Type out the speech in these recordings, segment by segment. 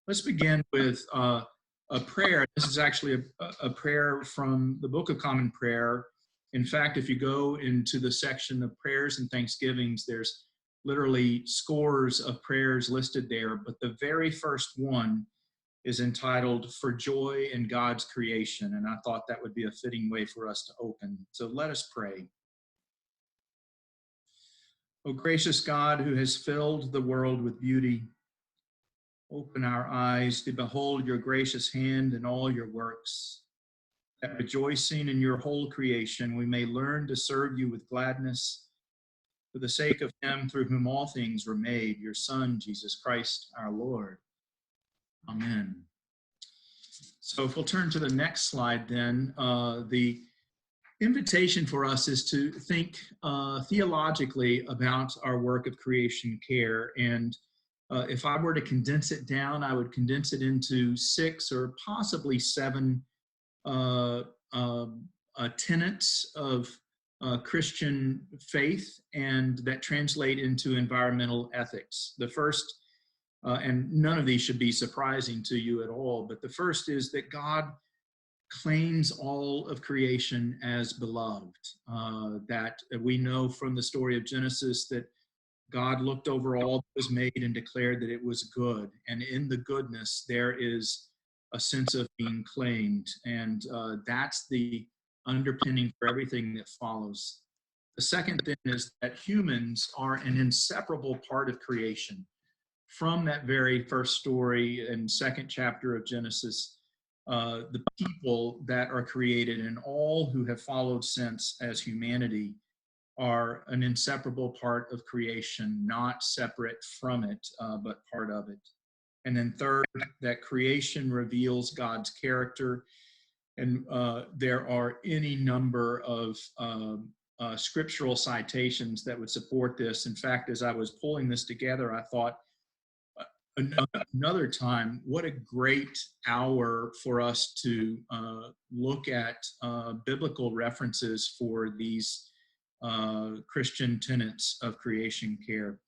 Let's begin with a prayer. This is actually a prayer from the Book of Common Prayer. In fact, if you go into the section of prayers and thanksgivings, there's literally scores of prayers listed there, but the very first one is entitled "For Joy in God's Creation," and I thought that would be a fitting way for us to open. So let us pray. O gracious God, who has filled the world with beauty, open our eyes to behold your gracious hand in all your works, that rejoicing in your whole creation, we may learn to serve you with gladness for the sake of him through whom all things were made, your Son, Jesus Christ, our Lord. Amen. So if we'll turn to the next slide then, the invitation for us is to think theologically about our work of creation care. And if I were to condense it down, I would condense it into 6 or possibly 7 tenets of Christian faith, and that translate into environmental ethics. The first, and none of these should be surprising to you at all, but the first is that God claims all of creation as beloved, that we know from the story of Genesis that God looked over all that was made and declared that it was good. And in the goodness, there is a sense of being claimed. And that's the underpinning for everything that follows. The second thing is that humans are an inseparable part of creation. From that very first story and second chapter of Genesis, the people that are created and all who have followed since as humanity are an inseparable part of creation, not separate from it, but part of it. And then third, that creation reveals God's character. And there are any number of scriptural citations that would support this. In fact, as I was pulling this together, I thought, another time, what a great hour for us to look at biblical references for these Christian tenets of creation care.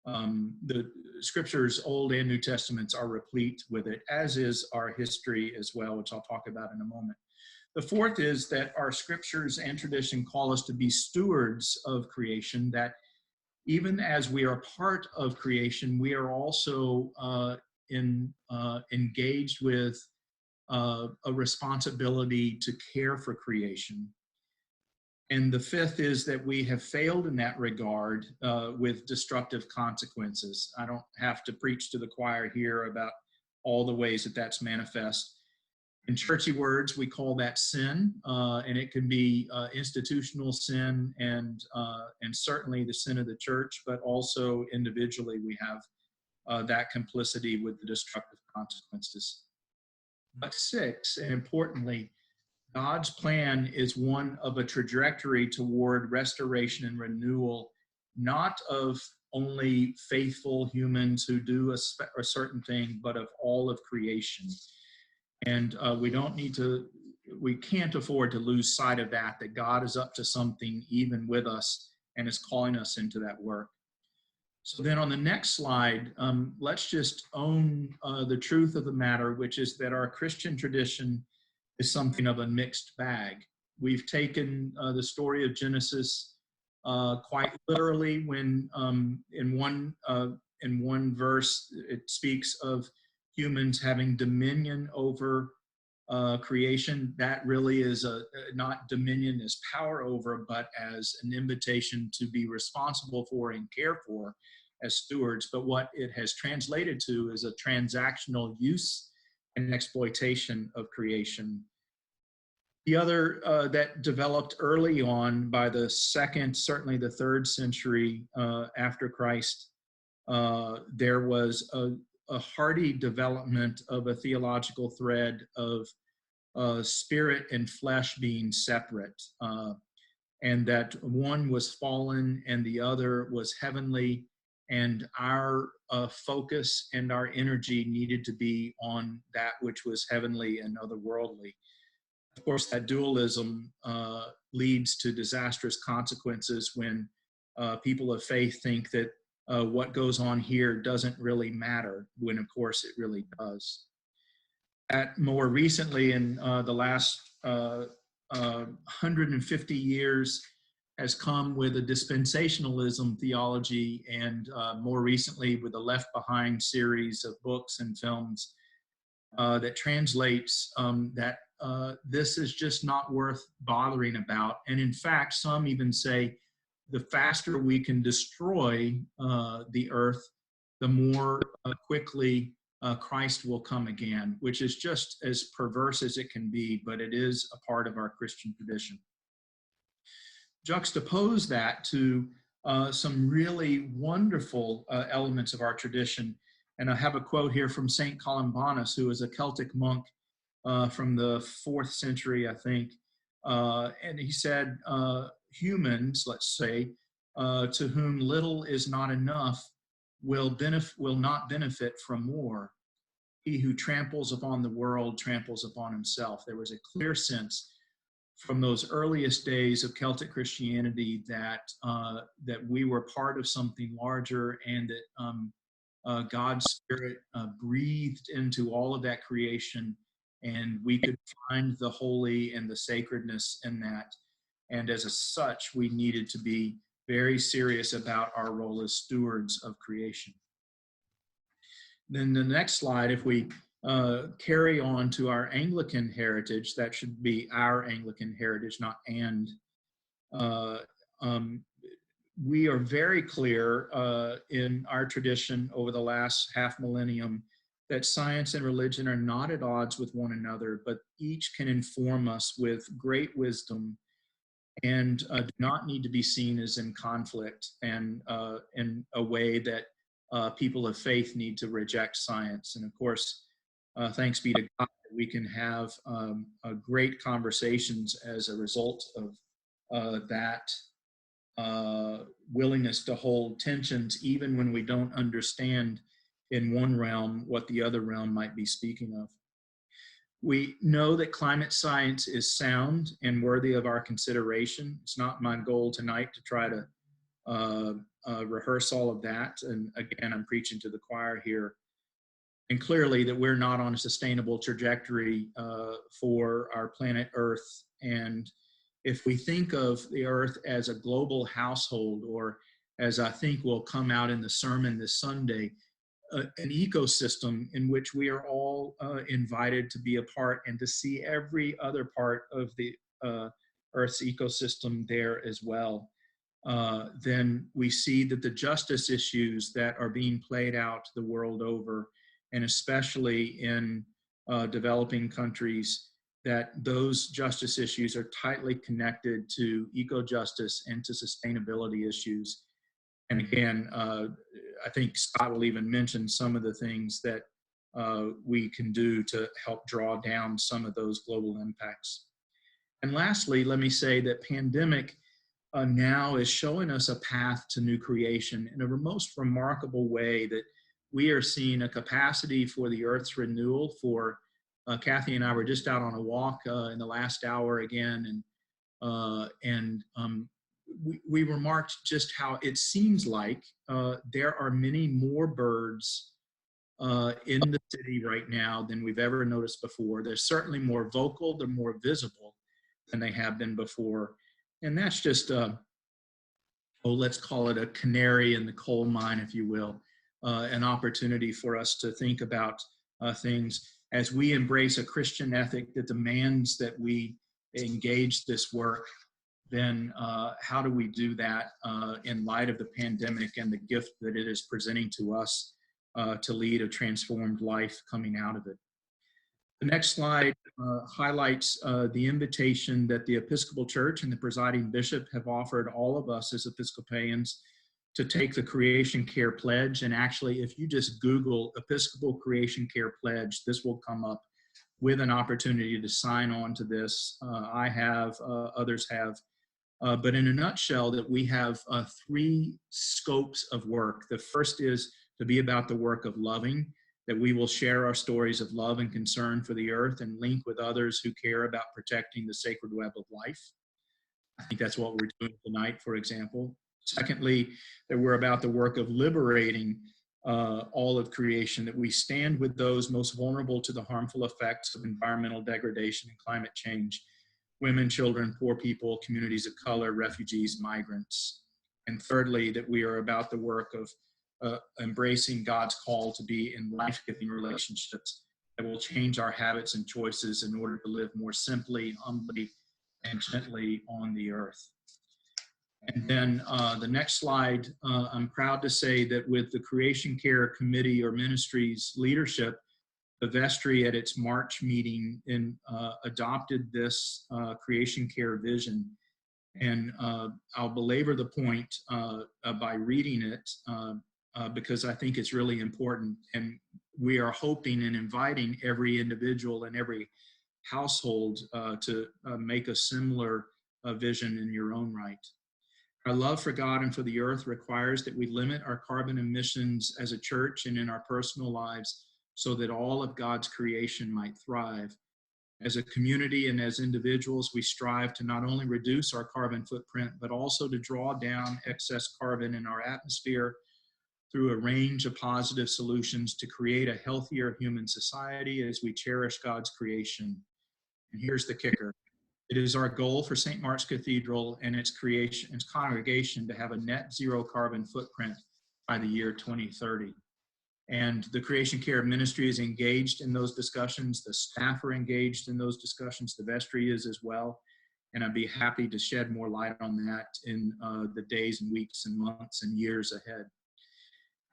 The scriptures, Old and New Testaments, are replete with it, as is our history as well, which I'll talk about in a moment. The fourth is that our scriptures and tradition call us to be stewards of creation, that even as we are part of creation, we are also engaged with a responsibility to care for creation. And the fifth is that we have failed in that regard with destructive consequences. I don't have to preach to the choir here about all the ways that that's manifest. In churchy words, we call that sin, and it can be institutional sin and certainly the sin of the church, but also individually we have that complicity with the destructive consequences. But 6, and importantly, God's plan is one of a trajectory toward restoration and renewal, not of only faithful humans who do a certain thing, but of all of creation. And we can't afford to lose sight of that God is up to something even with us and is calling us into that work. So then on the next slide, let's just own the truth of the matter, which is that our Christian tradition is something of a mixed bag. We've taken the story of Genesis quite literally when in one verse it speaks of humans having dominion over creation. That really is not dominion as power over, but as an invitation to be responsible for and care for as stewards. But what it has translated to is a transactional use and exploitation of creation. The other that developed early on by the second, certainly the 3rd century after Christ, there was a hearty development of a theological thread of spirit and flesh being separate, and that one was fallen and the other was heavenly, and our focus and our energy needed to be on that which was heavenly and otherworldly. Of course, that dualism leads to disastrous consequences when people of faith think that what goes on here doesn't really matter, when of course it really does. At more recently, in the last 150 years, has come with a dispensationalism theology, and more recently with the Left Behind series of books and films that translates that this is just not worth bothering about. And in fact, some even say the faster we can destroy the earth, the more quickly Christ will come again, which is just as perverse as it can be, but it is a part of our Christian tradition. Juxtapose that to some really wonderful elements of our tradition. And I have a quote here from St. Columbanus, who was a Celtic monk from the 4th century, I think. And he said, humans, let's say, to whom little is not enough will not benefit from more. He who tramples upon the world tramples upon himself. There was a clear sense from those earliest days of Celtic Christianity that that we were part of something larger, and that God's Spirit breathed into all of that creation, and we could find the holy and the sacredness in that. And as such, we needed to be very serious about our role as stewards of creation. Then the next slide, if we carry on to our Anglican heritage, that should be our Anglican heritage, not and. We are very clear in our tradition over the last half millennium that science and religion are not at odds with one another, but each can inform us with great wisdom and do not need to be seen as in conflict, and in a way that people of faith need to reject science. And of course, thanks be to God that we can have great conversations as a result of that willingness to hold tensions, even when we don't understand in one realm what the other realm might be speaking of. We know that climate science is sound and worthy of our consideration. It's not my goal tonight to try to rehearse all of that. And again, I'm preaching to the choir here. And clearly that we're not on a sustainable trajectory for our planet Earth. And if we think of the Earth as a global household, or as I think will come out in the sermon this Sunday, an ecosystem in which we are all invited to be a part and to see every other part of the Earth's ecosystem there as well, then we see that the justice issues that are being played out the world over, and especially in developing countries, that those justice issues are tightly connected to eco-justice and to sustainability issues. And again, I think Scott will even mention some of the things that we can do to help draw down some of those global impacts. And lastly, let me say that pandemic now is showing us a path to new creation in a most remarkable way, that we are seeing a capacity for the Earth's renewal. For Kathy and I were just out on a walk in the last hour again, and we remarked just how it seems like there are many more birds in the city right now than we've ever noticed before. They're certainly more vocal, they're more visible than they have been before. And that's just, let's call it a canary in the coal mine, if you will, an opportunity for us to think about things as we embrace a Christian ethic that demands that we engage this work. Then how do we do that in light of the pandemic and the gift that it is presenting to us to lead a transformed life coming out of it? The next slide highlights the invitation that the Episcopal Church and the presiding bishop have offered all of us as Episcopalians to take the Creation Care Pledge. And actually, if you just Google Episcopal Creation Care Pledge, this will come up with an opportunity to sign on to this. I have, others have. But in a nutshell, that we have 3 scopes of work. The first is to be about the work of loving, that we will share our stories of love and concern for the earth and link with others who care about protecting the sacred web of life. I think that's what we're doing tonight, for example. Secondly, that we're about the work of liberating all of creation, that we stand with those most vulnerable to the harmful effects of environmental degradation and climate change: women, children, poor people, communities of color, refugees, migrants. And thirdly, that we are about the work of embracing God's call to be in life-giving relationships that will change our habits and choices in order to live more simply, humbly, and gently on the earth. And then the next slide, I'm proud to say that with the Creation Care Committee or Ministries leadership, the vestry at its March meeting adopted this Creation Care vision. And I'll belabor the point by reading it because I think it's really important. And we are hoping and inviting every individual and every household to make a similar vision in your own right. Our love for God and for the earth requires that we limit our carbon emissions as a church and in our personal lives so that all of God's creation might thrive. As a community and as individuals, we strive to not only reduce our carbon footprint, but also to draw down excess carbon in our atmosphere through a range of positive solutions to create a healthier human society as we cherish God's creation. And here's the kicker. It is our goal for St. Mark's Cathedral and its congregation to have a net zero carbon footprint by the year 2030. And the Creation Care Ministry is engaged in those discussions. The staff are engaged in those discussions. The vestry is as well. And I'd be happy to shed more light on that in the days and weeks and months and years ahead.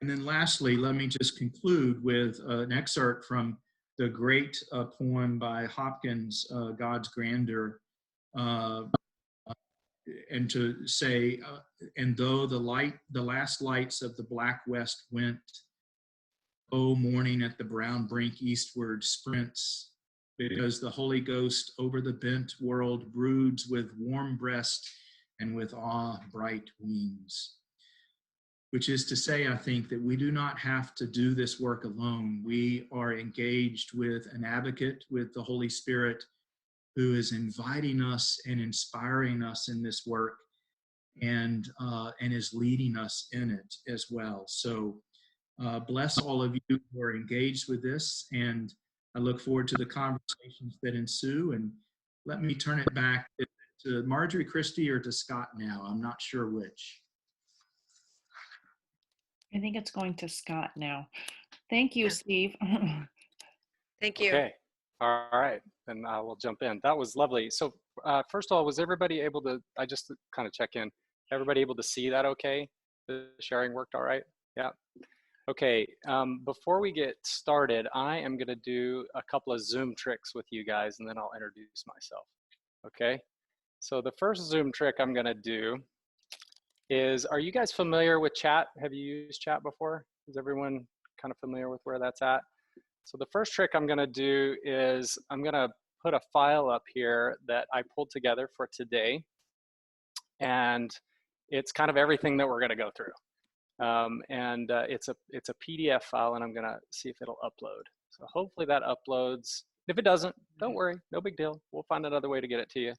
And then lastly, let me just conclude with an excerpt from the great poem by Hopkins, God's Grandeur, and to say, and though the last lights of the black west went, oh, morning at the brown brink eastward sprints, because the Holy Ghost over the bent world broods with warm breast and with awe bright wings. Which is to say, I think, that we do not have to do this work alone. We are engaged with an advocate, with the Holy Spirit, who is inviting us and inspiring us in this work and is leading us in it as well. So bless all of you who are engaged with this, and I look forward to the conversations that ensue. And let me turn it back to Marjorie Christie or to Scott now. I'm not sure which. I think it's going to Scott now. Thank you, Steve. Thank you. Okay, all right, then I will jump in. That was lovely. So first of all, was everybody able to, I just kind of check in, everybody able to see that okay? The sharing worked all right? Yeah. Okay, before we get started, I am gonna do a couple of Zoom tricks with you guys and then I'll introduce myself, okay? So the first Zoom trick I'm gonna do is, are you guys familiar with chat? Have you used chat before? Is everyone kind of familiar with where that's at? So the first trick I'm gonna do is I'm gonna put a file up here that I pulled together for today. And it's kind of everything that we're gonna go through. It's a PDF file and I'm gonna see if it'll upload. So hopefully that uploads. If it doesn't, don't worry, no big deal. We'll find another way to get it to you.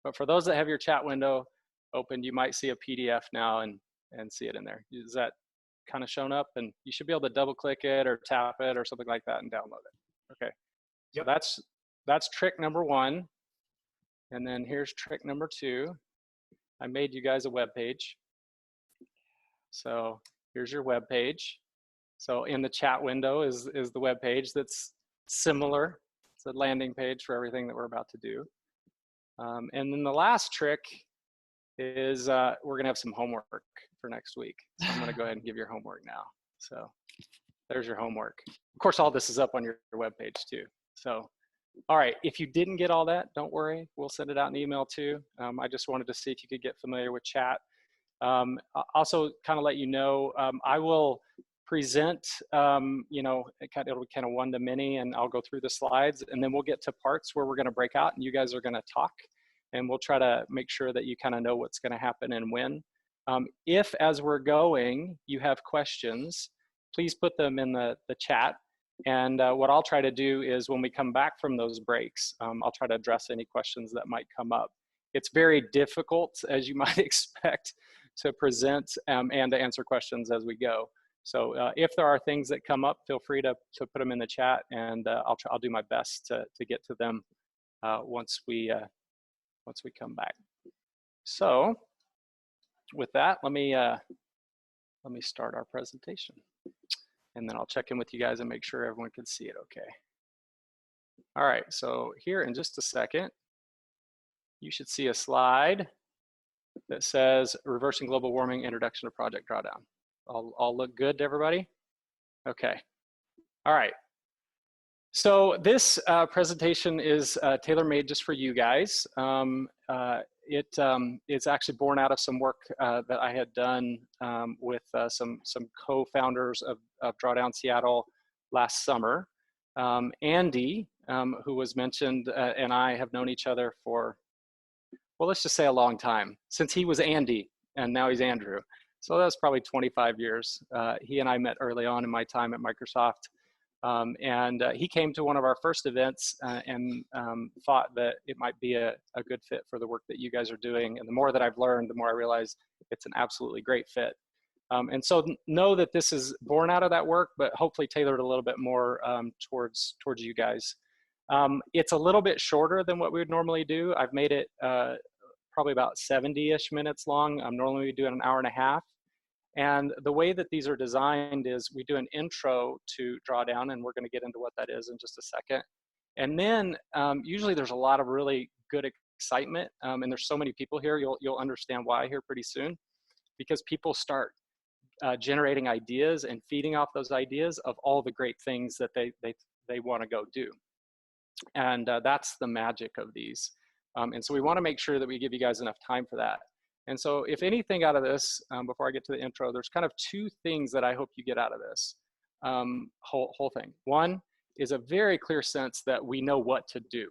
But for those that have your chat window open, you might see a PDF now and see it in there. Is that kind of shown up? And you should be able to double click it or tap it or something like that and download it. Okay, yep. So that's trick number one. And then here's trick number two. I made you guys a web page. So here's your web page. So in the chat window is the web page that's similar. It's a landing page for everything that we're about to do. And then the last trick is we're gonna have some homework for next week. So I'm gonna go ahead and give your homework now. So there's your homework. Of course, all this is up on your webpage too. So, all right, if you didn't get all that, don't worry. We'll send it out in email too. I just wanted to see if you could get familiar with chat. Also kind of let you know, I will present, you know, it'll be kind of one to many and I'll go through the slides and then we'll get to parts where we're gonna break out and you guys are gonna talk. And we'll try to make sure that you kind of know what's going to happen and when. If, as we're going, you have questions, please put them in the chat. And what I'll try to do is when we come back from those breaks, I'll try to address any questions that might come up. It's very difficult, as you might expect, to present and to answer questions as we go. So if there are things that come up, feel free to put them in the chat, and I'll do my best to get to them once we come back. So with that, let me start our presentation, and then I'll check in with you guys and make sure everyone can see it okay. All right, so here in just a second, you should see a slide that says Reversing Global Warming, Introduction to Project Drawdown. All look good to everybody? Okay, all right. So this presentation is tailor-made just for you guys. It is actually born out of some work that I had done with some co-founders of Drawdown Seattle last summer. Andy, who was mentioned, and I have known each other for, well, let's just say a long time, since he was Andy and now he's Andrew. So that was probably 25 years. He and I met early on in my time at Microsoft. And he came to one of our first events and thought that it might be a good fit for the work that you guys are doing. And the more that I've learned, the more I realize it's an absolutely great fit. And so know that this is born out of that work, but hopefully tailored a little bit more towards you guys. It's a little bit shorter than what we would normally do. I've made it probably about 70-ish minutes long. Normally we do it an hour and a half. And the way that these are designed is we do an intro to Drawdown, and we're going to get into what that is in just a second. And then usually there's a lot of really good excitement, and there's so many people here, you'll understand why here pretty soon, because people start generating ideas and feeding off those ideas of all the great things that they want to go do. And that's the magic of these. And so we want to make sure that we give you guys enough time for that. And so if anything out of this, before I get to the intro, there's kind of two things that I hope you get out of this whole thing. One is a very clear sense that we know what to do.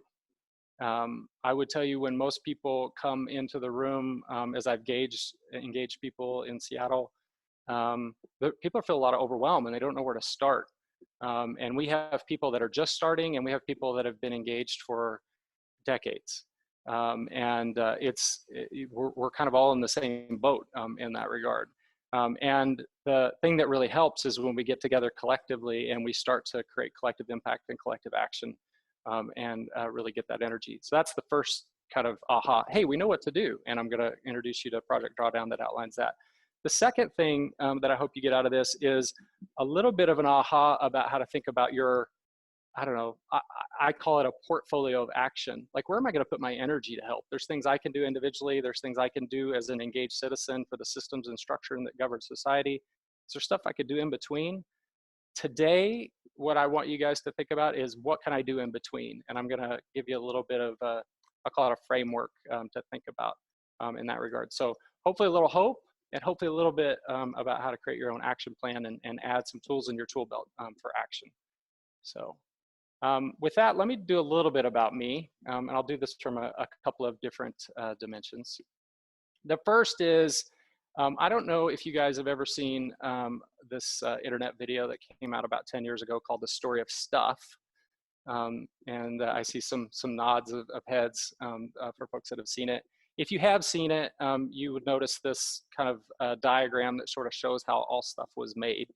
I would tell you when most people come into the room, as I've engaged people in Seattle, people feel a lot of overwhelm and they don't know where to start. And we have people that are just starting, and we have people that have been engaged for decades. We're kind of all in the same boat in that regard. And the thing that really helps is when we get together collectively and we start to create collective impact and collective action and really get that energy. So that's the first kind of aha, hey, we know what to do. And I'm going to introduce you to Project Drawdown that outlines that. The second thing that I hope you get out of this is a little bit of an aha about how to think about your, I don't know, I call it a portfolio of action. Like, where am I going to put my energy to help? There's things I can do individually. There's things I can do as an engaged citizen for the systems and structure that govern society. Is there stuff I could do in between? Today, what I want you guys to think about is what can I do in between? And I'm going to give you a little bit of, I'll call it a framework to think about in that regard. So hopefully a little hope, and hopefully a little bit about how to create your own action plan and add some tools in your tool belt for action. So. With that, let me do a little bit about me, and I'll do this from a couple of different dimensions. The first is, I don't know if you guys have ever seen this internet video that came out about 10 years ago called The Story of Stuff. And I see some nods of heads for folks that have seen it. If you have seen it, you would notice this kind of diagram that sort of shows how all stuff was made.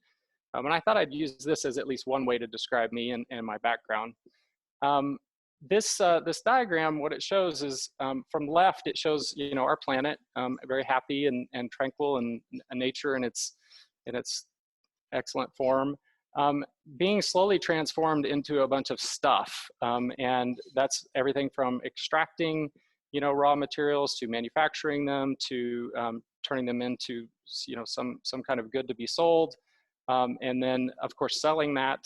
And I thought I'd use this as at least one way to describe me and my background. This diagram, what it shows is from left, it shows our planet, very happy and tranquil, and nature in its excellent form, being slowly transformed into a bunch of stuff, and that's everything from extracting raw materials to manufacturing them to turning them into some kind of good to be sold. And then, of course, selling that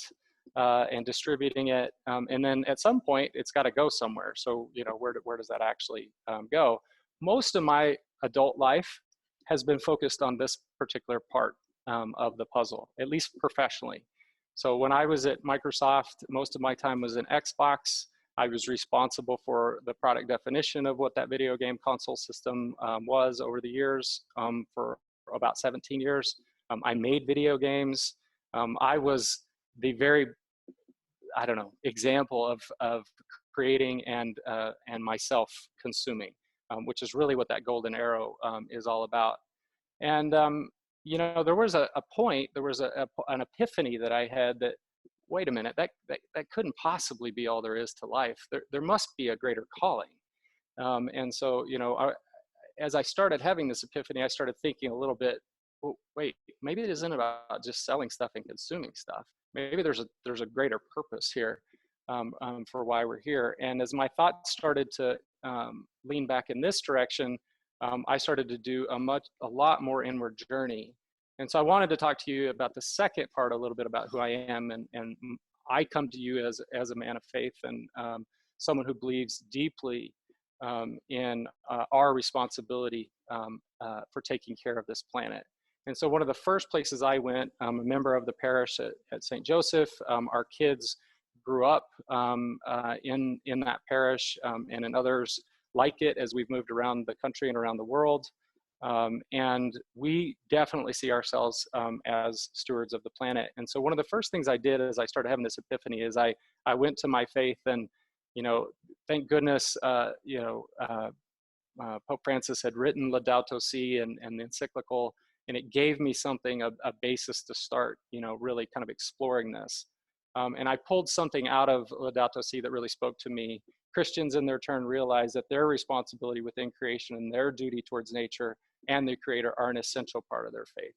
and distributing it. And then at some point, it's got to go somewhere. So, where does that actually go? Most of my adult life has been focused on this particular part of the puzzle, at least professionally. So when I was at Microsoft, most of my time was in Xbox. I was responsible for the product definition of what that video game console system was over the years for about 17 years. I made video games. I was the very, example of creating and myself consuming, which is really what that golden arrow is all about. And, you know, there was a point, there was an epiphany that I had that, wait a minute, that couldn't possibly be all there is to life. There must be a greater calling. And so, you know, as I started having this epiphany, I started thinking a little bit, well, wait, maybe it isn't about just selling stuff and consuming stuff. Maybe there's a greater purpose here for why we're here. And as my thoughts started to lean back in this direction, I started to do a lot more inward journey. And so I wanted to talk to you about the second part a little bit about who I am. And I come to you as a man of faith and someone who believes deeply in our responsibility for taking care of this planet. And so one of the first places I went, I'm a member of the parish at St. Joseph. Our kids grew up in that parish and in others like it as we've moved around the country and around the world. And we definitely see ourselves as stewards of the planet. And so one of the first things I did as I started having this epiphany is I went to my faith and, you know, thank goodness, you know, Pope Francis had written Laudato Si and the encyclical, and it gave me something, a basis to start, you know, really kind of exploring this. And I pulled something out of Laudato Si that really spoke to me. Christians in their turn realize that their responsibility within creation and their duty towards nature and the Creator are an essential part of their faith.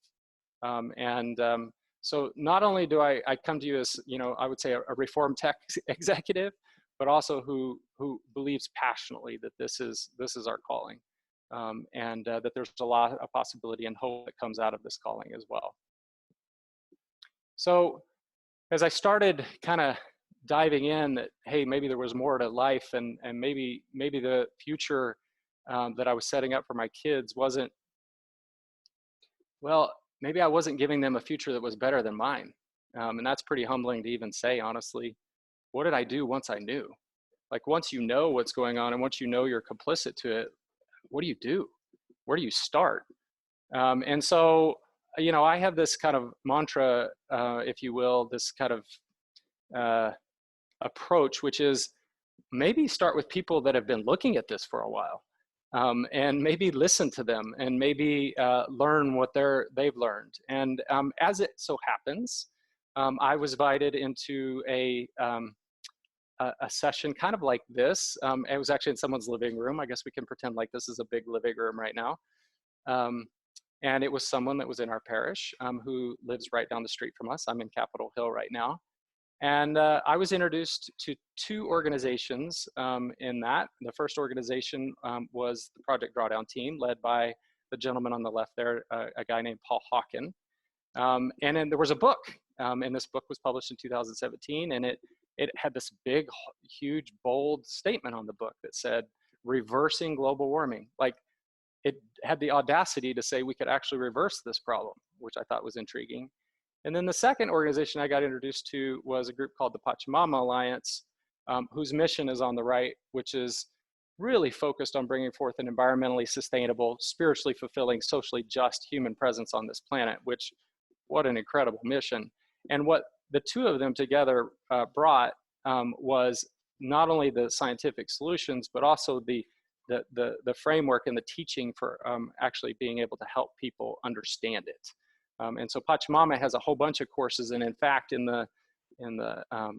So not only do I come to you as, you know, I would say a Reformed tech executive, but also who believes passionately that this is our calling, and that there's a lot of possibility and hope that comes out of this calling as well. So as I started kind of diving in that, hey, maybe there was more to life, and maybe the future that I was setting up for my kids wasn't, well, maybe I wasn't giving them a future that was better than mine. And that's pretty humbling to even say, honestly. What did I do once I knew? Like, once you know what's going on and once you know you're complicit to it, what do you do? Where do you start? And so, you know, I have this kind of mantra, if you will, this kind of approach, which is maybe start with people that have been looking at this for a while, and maybe listen to them and maybe learn what they've learned. And as it so happens, I was invited into a session kind of like this. It was actually in someone's living room. I guess we can pretend like this is a big living room right now. And it was someone that was in our parish who lives right down the street from us. I'm in Capitol Hill right now. And I was introduced to two organizations in that. The first organization was the Project Drawdown team, led by the gentleman on the left there, a guy named Paul Hawken. And then there was a book, and this book was published in 2017, and it had this big, huge, bold statement on the book that said, reversing global warming. Like, it had the audacity to say we could actually reverse this problem, which I thought was intriguing. And then the second organization I got introduced to was a group called the Pachamama Alliance, whose mission is on the right, which is really focused on bringing forth an environmentally sustainable, spiritually fulfilling, socially just human presence on this planet, which, what an incredible mission. And what the two of them together brought was not only the scientific solutions, but also the framework and the teaching for actually being able to help people understand it. And so Pachamama has a whole bunch of courses, and in fact, in the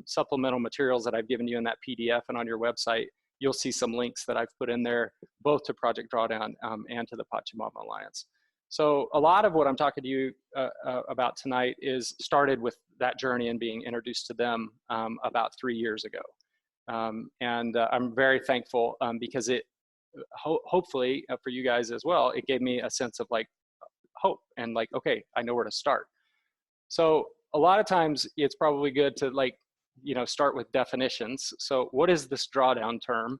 supplemental materials that I've given you in that PDF and on your website, you'll see some links that I've put in there, both to Project Drawdown and to the Pachamama Alliance. So a lot of what I'm talking to you about tonight is started with that journey and being introduced to them about 3 years ago. And I'm very thankful because it, hopefully for you guys as well, it gave me a sense of like hope and like, okay, I know where to start. So a lot of times it's probably good to, like, you know, start with definitions. So what is this drawdown term,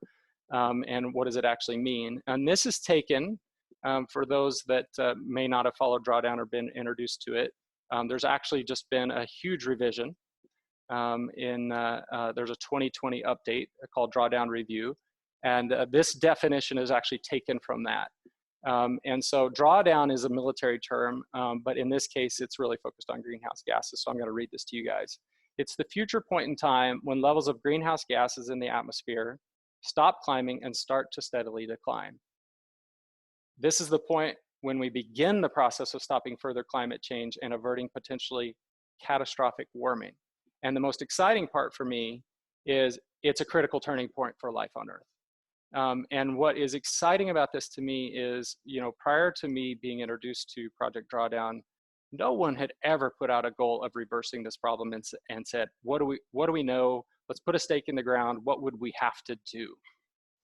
and what does it actually mean? And this is taken, for those that may not have followed drawdown or been introduced to it, there's actually just been a huge revision. There's a 2020 update called Drawdown Review, and this definition is actually taken from that. And so drawdown is a military term, but in this case, it's really focused on greenhouse gases. So I'm going to read this to you guys. It's the future point in time when levels of greenhouse gases in the atmosphere stop climbing and start to steadily decline. This is the point when we begin the process of stopping further climate change and averting potentially catastrophic warming. And the most exciting part for me is it's a critical turning point for life on Earth. And what is exciting about this to me is, prior to me being introduced to Project Drawdown, no one had ever put out a goal of reversing this problem and said, what do we know? Let's put a stake in the ground. What would we have to do?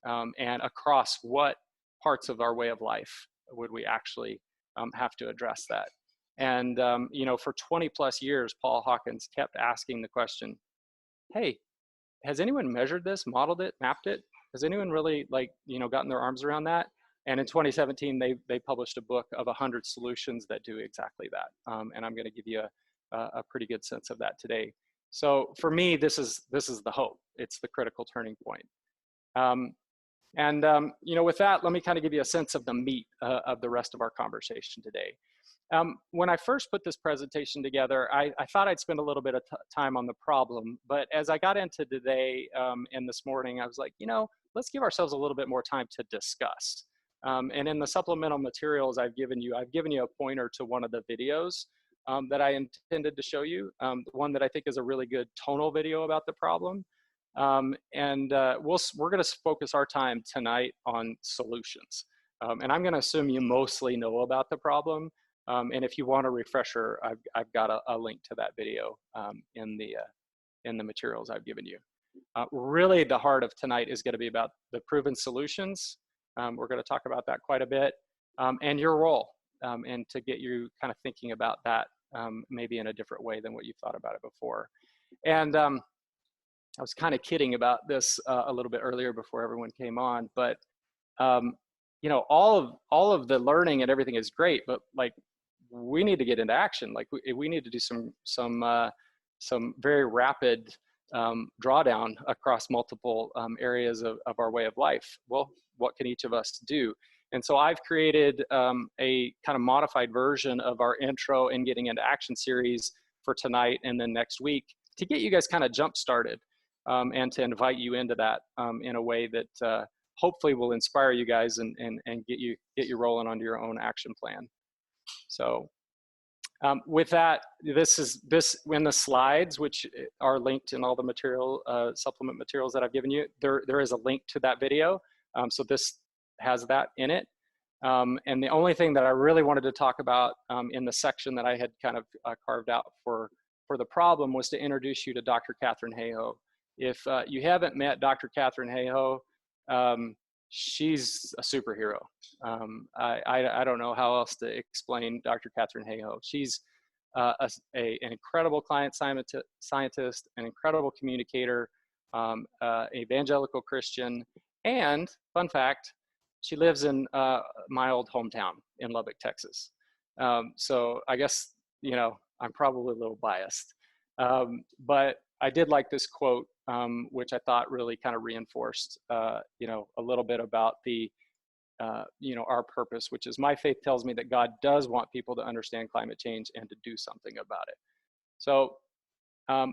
And across what parts of our way of life would we actually have to address that? And, for 20 plus years, Paul Hawkins kept asking the question, hey, has anyone measured this, modeled it, mapped it? Has anyone really gotten their arms around that? And in 2017, they published a book of 100 solutions that do exactly that. And I'm going to give you a pretty good sense of that today. So for me, this is the hope. It's the critical turning point. With that, let me kind of give you a sense of the meat of the rest of our conversation today. When I first put this presentation together, I thought I'd spend a little bit of time on the problem, but as I got into today and this morning, I was like, let's give ourselves a little bit more time to discuss. And in the supplemental materials I've given you a pointer to one of the videos that I intended to show you, one that I think is a really good tonal video about the problem. We're going to focus our time tonight on solutions. And I'm going to assume you mostly know about the problem. And if you want a refresher, I've got a link to that video in the materials I've given you. Really, the heart of tonight is going to be about the proven solutions. We're going to talk about that quite a bit, and your role, and to get you kind of thinking about that maybe in a different way than what you thought about it before. And I was kind of kidding about this a little bit earlier before everyone came on, but all of the learning and everything is great, but we need to get into action. We need to do some very rapid drawdown across multiple areas of our way of life. Well, what can each of us do? And so I've created a kind of modified version of our intro and getting into action series for tonight and then next week to get you guys kind of jump started and to invite you into that in a way that hopefully will inspire you guys and get you rolling onto your own action plan. So with that, this in the slides, which are linked in all the material, supplement materials that I've given you, there is a link to that video. So this has that in it. And the only thing that I really wanted to talk about in the section that I had kind of carved out for the problem was to introduce you to Dr. Catherine Hayhoe. If you haven't met Dr. Catherine Hayhoe, she's a superhero. I don't know how else to explain Dr. Catherine Hayhoe. She's an incredible client scientist, an incredible communicator, evangelical Christian, and fun fact, she lives in my old hometown in Lubbock, Texas. So I guess, I'm probably a little biased, but I did like this quote, which I thought really kind of reinforced, a little bit about the, our purpose, which is my faith tells me that God does want people to understand climate change and to do something about it. So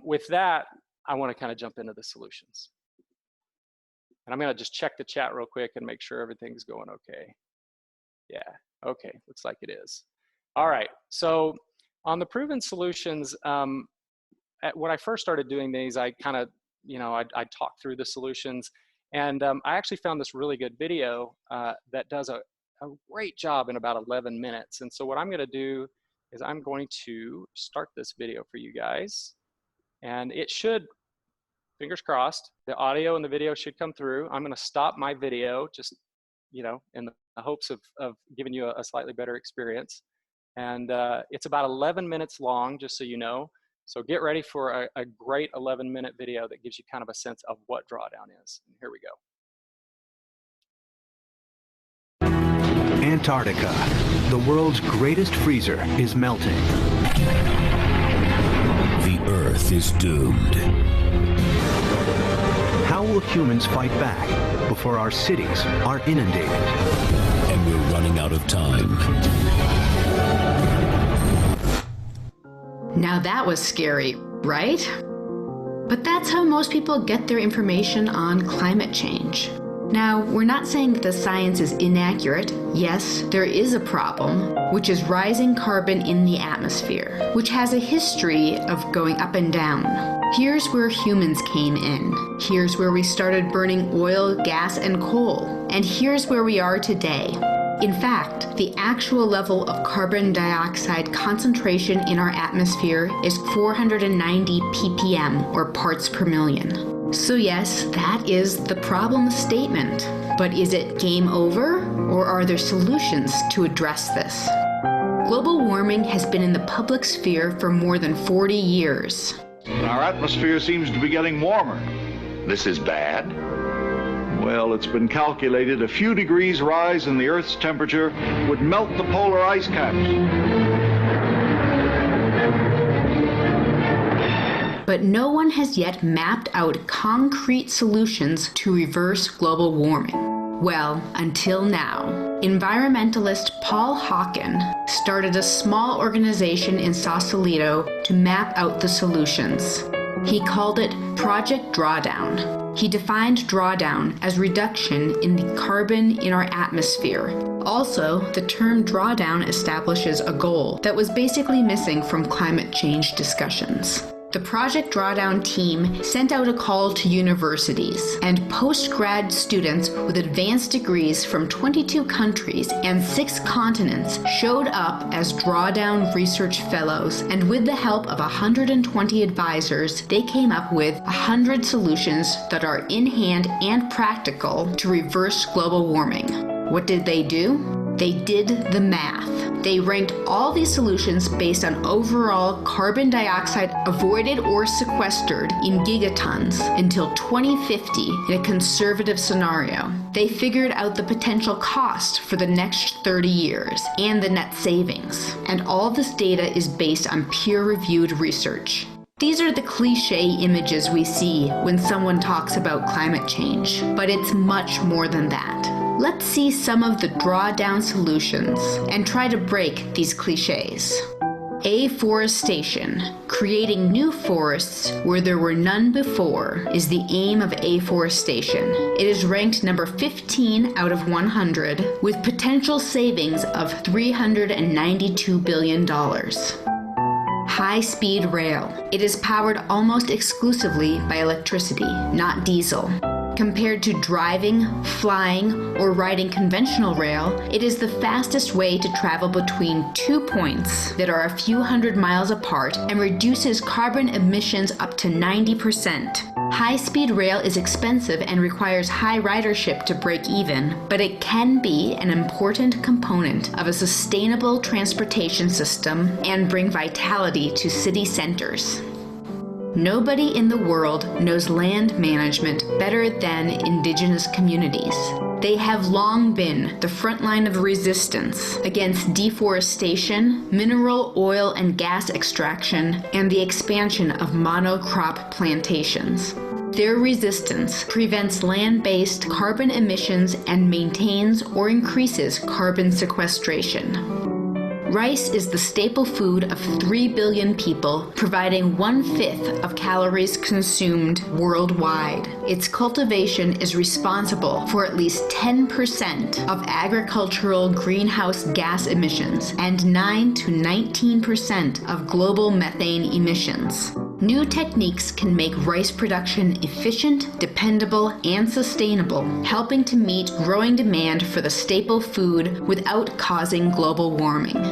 with that, I want to kind of jump into the solutions. And I'm going to just check the chat real quick and make sure everything's going okay. Yeah, okay, looks like it is. All right, so on the proven solutions, when I first started doing these, I kind of, I'd talk through the solutions. And I actually found this really good video that does a great job in about 11 minutes. And so what I'm going to do is I'm going to start this video for you guys. And it should, fingers crossed, the audio and the video should come through. I'm going to stop my video just, in the hopes of giving you a slightly better experience. And it's about 11 minutes long, just so you know. So get ready for a great 11-minute video that gives you kind of a sense of what Drawdown is. And here we go. Antarctica, the world's greatest freezer, is melting. The Earth is doomed. How will humans fight back before our cities are inundated? And we're running out of time. Now that was scary, right? But that's how most people get their information on climate change. Now, we're not saying that the science is inaccurate. Yes, there is a problem, which is rising carbon in the atmosphere, which has a history of going up and down. Here's where humans came in. Here's where we started burning oil, gas, and coal. And here's where we are today. In fact, the actual level of carbon dioxide concentration in our atmosphere is 490 ppm, or parts per million. So yes, that is the problem statement. But is it game over, or are there solutions to address this? Global warming has been in the public sphere for more than 40 years. Our atmosphere seems to be getting warmer. This is bad? Well, it's been calculated a few degrees rise in the Earth's temperature would melt the polar ice caps. But no one has yet mapped out concrete solutions to reverse global warming. Well, until now. Environmentalist Paul Hawken started a small organization in Sausalito to map out the solutions. He called it Project Drawdown. He defined drawdown as reduction in the carbon in our atmosphere. Also, the term drawdown establishes a goal that was basically missing from climate change discussions. The Project Drawdown team sent out a call to universities, and post-grad students with advanced degrees from 22 countries and 6 continents showed up as Drawdown research fellows, and with the help of 120 advisors, they came up with 100 solutions that are in hand and practical to reverse global warming. What did they do? They did the math. They ranked all these solutions based on overall carbon dioxide avoided or sequestered in gigatons until 2050 in a conservative scenario. They figured out the potential cost for the next 30 years and the net savings. And all this data is based on peer-reviewed research. These are the cliché images we see when someone talks about climate change, but it's much more than that. Let's see some of the drawdown solutions and try to break these clichés. Afforestation. Creating new forests where there were none before is the aim of afforestation. It is ranked number 15 out of 100 with potential savings of $392 billion. High-speed rail. It is powered almost exclusively by electricity, not diesel. Compared to driving, flying, or riding conventional rail, it is the fastest way to travel between 2 points that are a few hundred miles apart and reduces carbon emissions up to 90%. High-speed rail is expensive and requires high ridership to break even, but it can be an important component of a sustainable transportation system and bring vitality to city centers. Nobody in the world knows land management better than indigenous communities. They have long been the front line of resistance against deforestation, mineral oil and gas extraction, and the expansion of monocrop plantations. Their resistance prevents land-based carbon emissions and maintains or increases carbon sequestration. Rice is the staple food of 3 billion people, providing 1/5 of calories consumed worldwide. Its cultivation is responsible for at least 10% of agricultural greenhouse gas emissions and 9 to 19% of global methane emissions. New techniques can make rice production efficient, dependable, and sustainable, helping to meet growing demand for the staple food without causing global warming.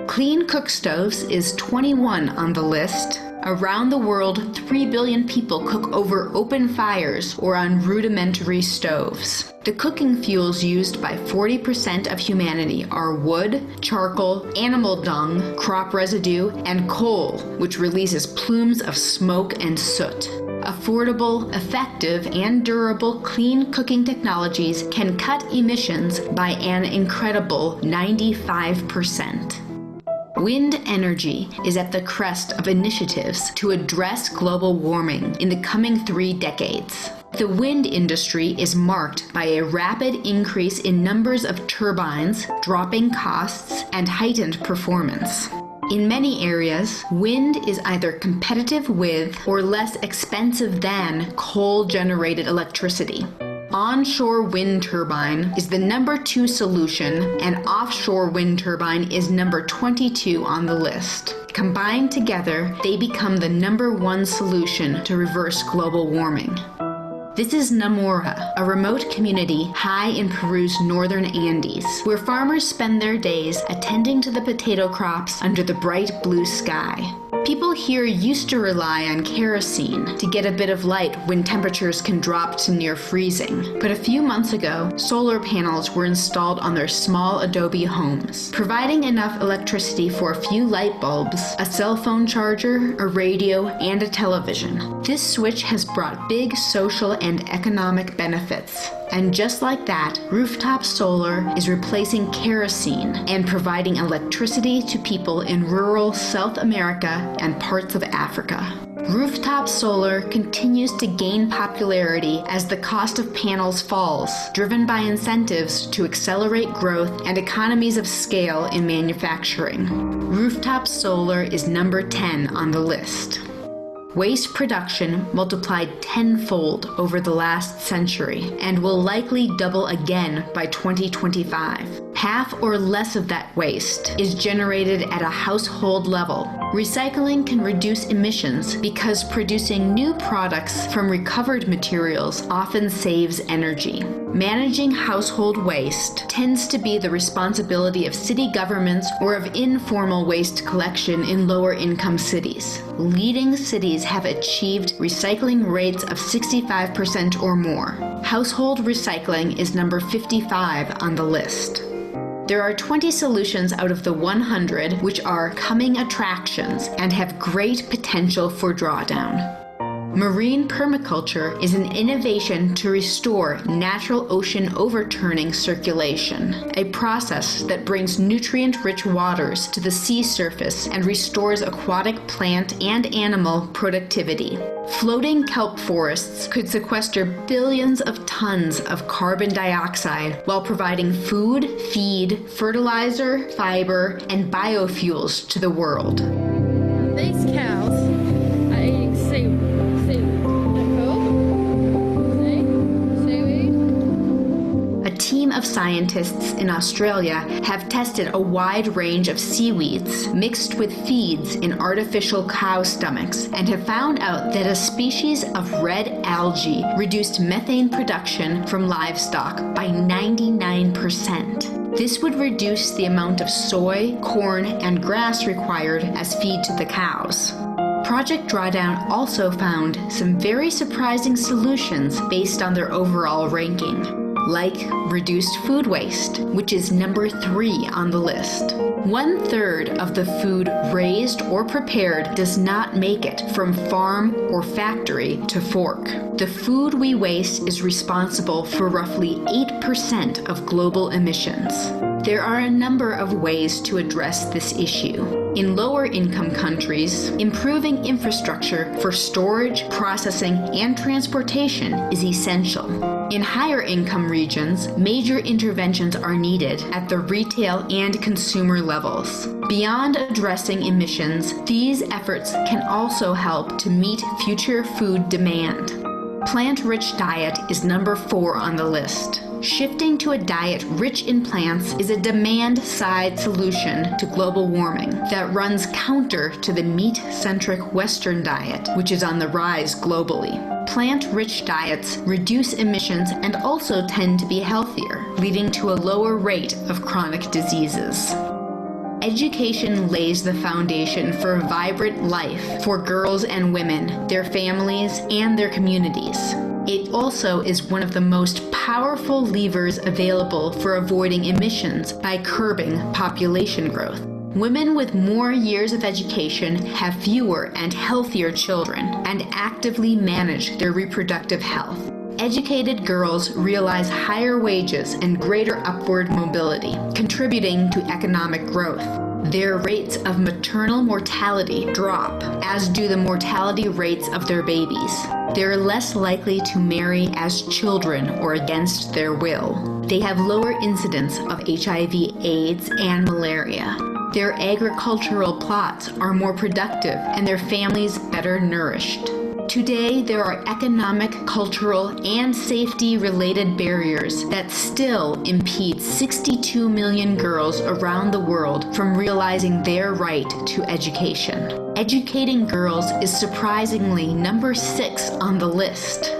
Clean cook stoves is 21 on the list. Around the world, 3 billion people cook over open fires or on rudimentary stoves. The cooking fuels used by 40% of humanity are wood, charcoal, animal dung, crop residue, and coal, which releases plumes of smoke and soot. Affordable, effective, and durable clean cooking technologies can cut emissions by an incredible 95%. Wind energy is at the crest of initiatives to address global warming in the coming 3 decades. The wind industry is marked by a rapid increase in numbers of turbines, dropping costs, and heightened performance. In many areas, wind is either competitive with or less expensive than coal-generated electricity. onshore wind turbine is the number 2 solution, and offshore wind turbine is number 22 on the list. Combined together, they become the number 1 solution to reverse global warming. This is Namora, a remote community high in Peru's northern Andes, where farmers spend their days attending to the potato crops under the bright blue sky. People here used to rely on kerosene to get a bit of light when temperatures can drop to near freezing. But a few months ago, solar panels were installed on their small adobe homes, providing enough electricity for a few light bulbs, a cell phone charger, a radio, and a television. This switch has brought big social and economic benefits. And just like that, rooftop solar is replacing kerosene and providing electricity to people in rural South America and parts of Africa. Rooftop solar continues to gain popularity as the cost of panels falls, driven by incentives to accelerate growth and economies of scale in manufacturing. Rooftop solar is number 10 on the list. Waste production multiplied tenfold over the last century and will likely double again by 2025. Half or less of that waste is generated at a household level. Recycling can reduce emissions because producing new products from recovered materials often saves energy. Managing household waste tends to be the responsibility of city governments or of informal waste collection in lower income cities. Leading cities have achieved recycling rates of 65% or more. Household recycling is number 55 on the list. There are 20 solutions out of the 100 which are coming attractions and have great potential for drawdown. Marine permaculture is an innovation to restore natural ocean overturning circulation, a process that brings nutrient-rich waters to the sea surface and restores aquatic plant and animal productivity. Floating kelp forests could sequester billions of tons of carbon dioxide while providing food, feed, fertilizer, fiber, and biofuels to the world. These cows are eating seaweed. A team of scientists in Australia have tested a wide range of seaweeds mixed with feeds in artificial cow stomachs and have found out that a species of red algae reduced methane production from livestock by 99%. This would reduce the amount of soy, corn, and grass required as feed to the cows. Project Drawdown also found some very surprising solutions based on their overall ranking, like reduced food waste, which is number 3 on the list. 1/3 of the food raised or prepared does not make it from farm or factory to fork. The food we waste is responsible for roughly 8% of global emissions. There are a number of ways to address this issue. In lower income countries, improving infrastructure for storage, processing, and transportation is essential. In higher income regions, major interventions are needed at the retail and consumer levels. Beyond addressing emissions, these efforts can also help to meet future food demand. Plant-rich diet is number 4 on the list. Shifting to a diet rich in plants is a demand-side solution to global warming that runs counter to the meat-centric Western diet, which is on the rise globally. Plant-rich diets reduce emissions and also tend to be healthier, leading to a lower rate of chronic diseases. Education lays the foundation for a vibrant life for girls and women, their families, and their communities. It also is one of the most powerful levers available for avoiding emissions by curbing population growth. Women with more years of education have fewer and healthier children and actively manage their reproductive health. Educated girls realize higher wages and greater upward mobility, contributing to economic growth. Their rates of maternal mortality drop, as do the mortality rates of their babies. They're less likely to marry as children or against their will. They have lower incidence of HIV, AIDS, and malaria. Their agricultural plots are more productive and their families better nourished. Today, there are economic, cultural, and safety-related barriers that still impede 62 million girls around the world from realizing their right to education. Educating girls is surprisingly number 6 on the list.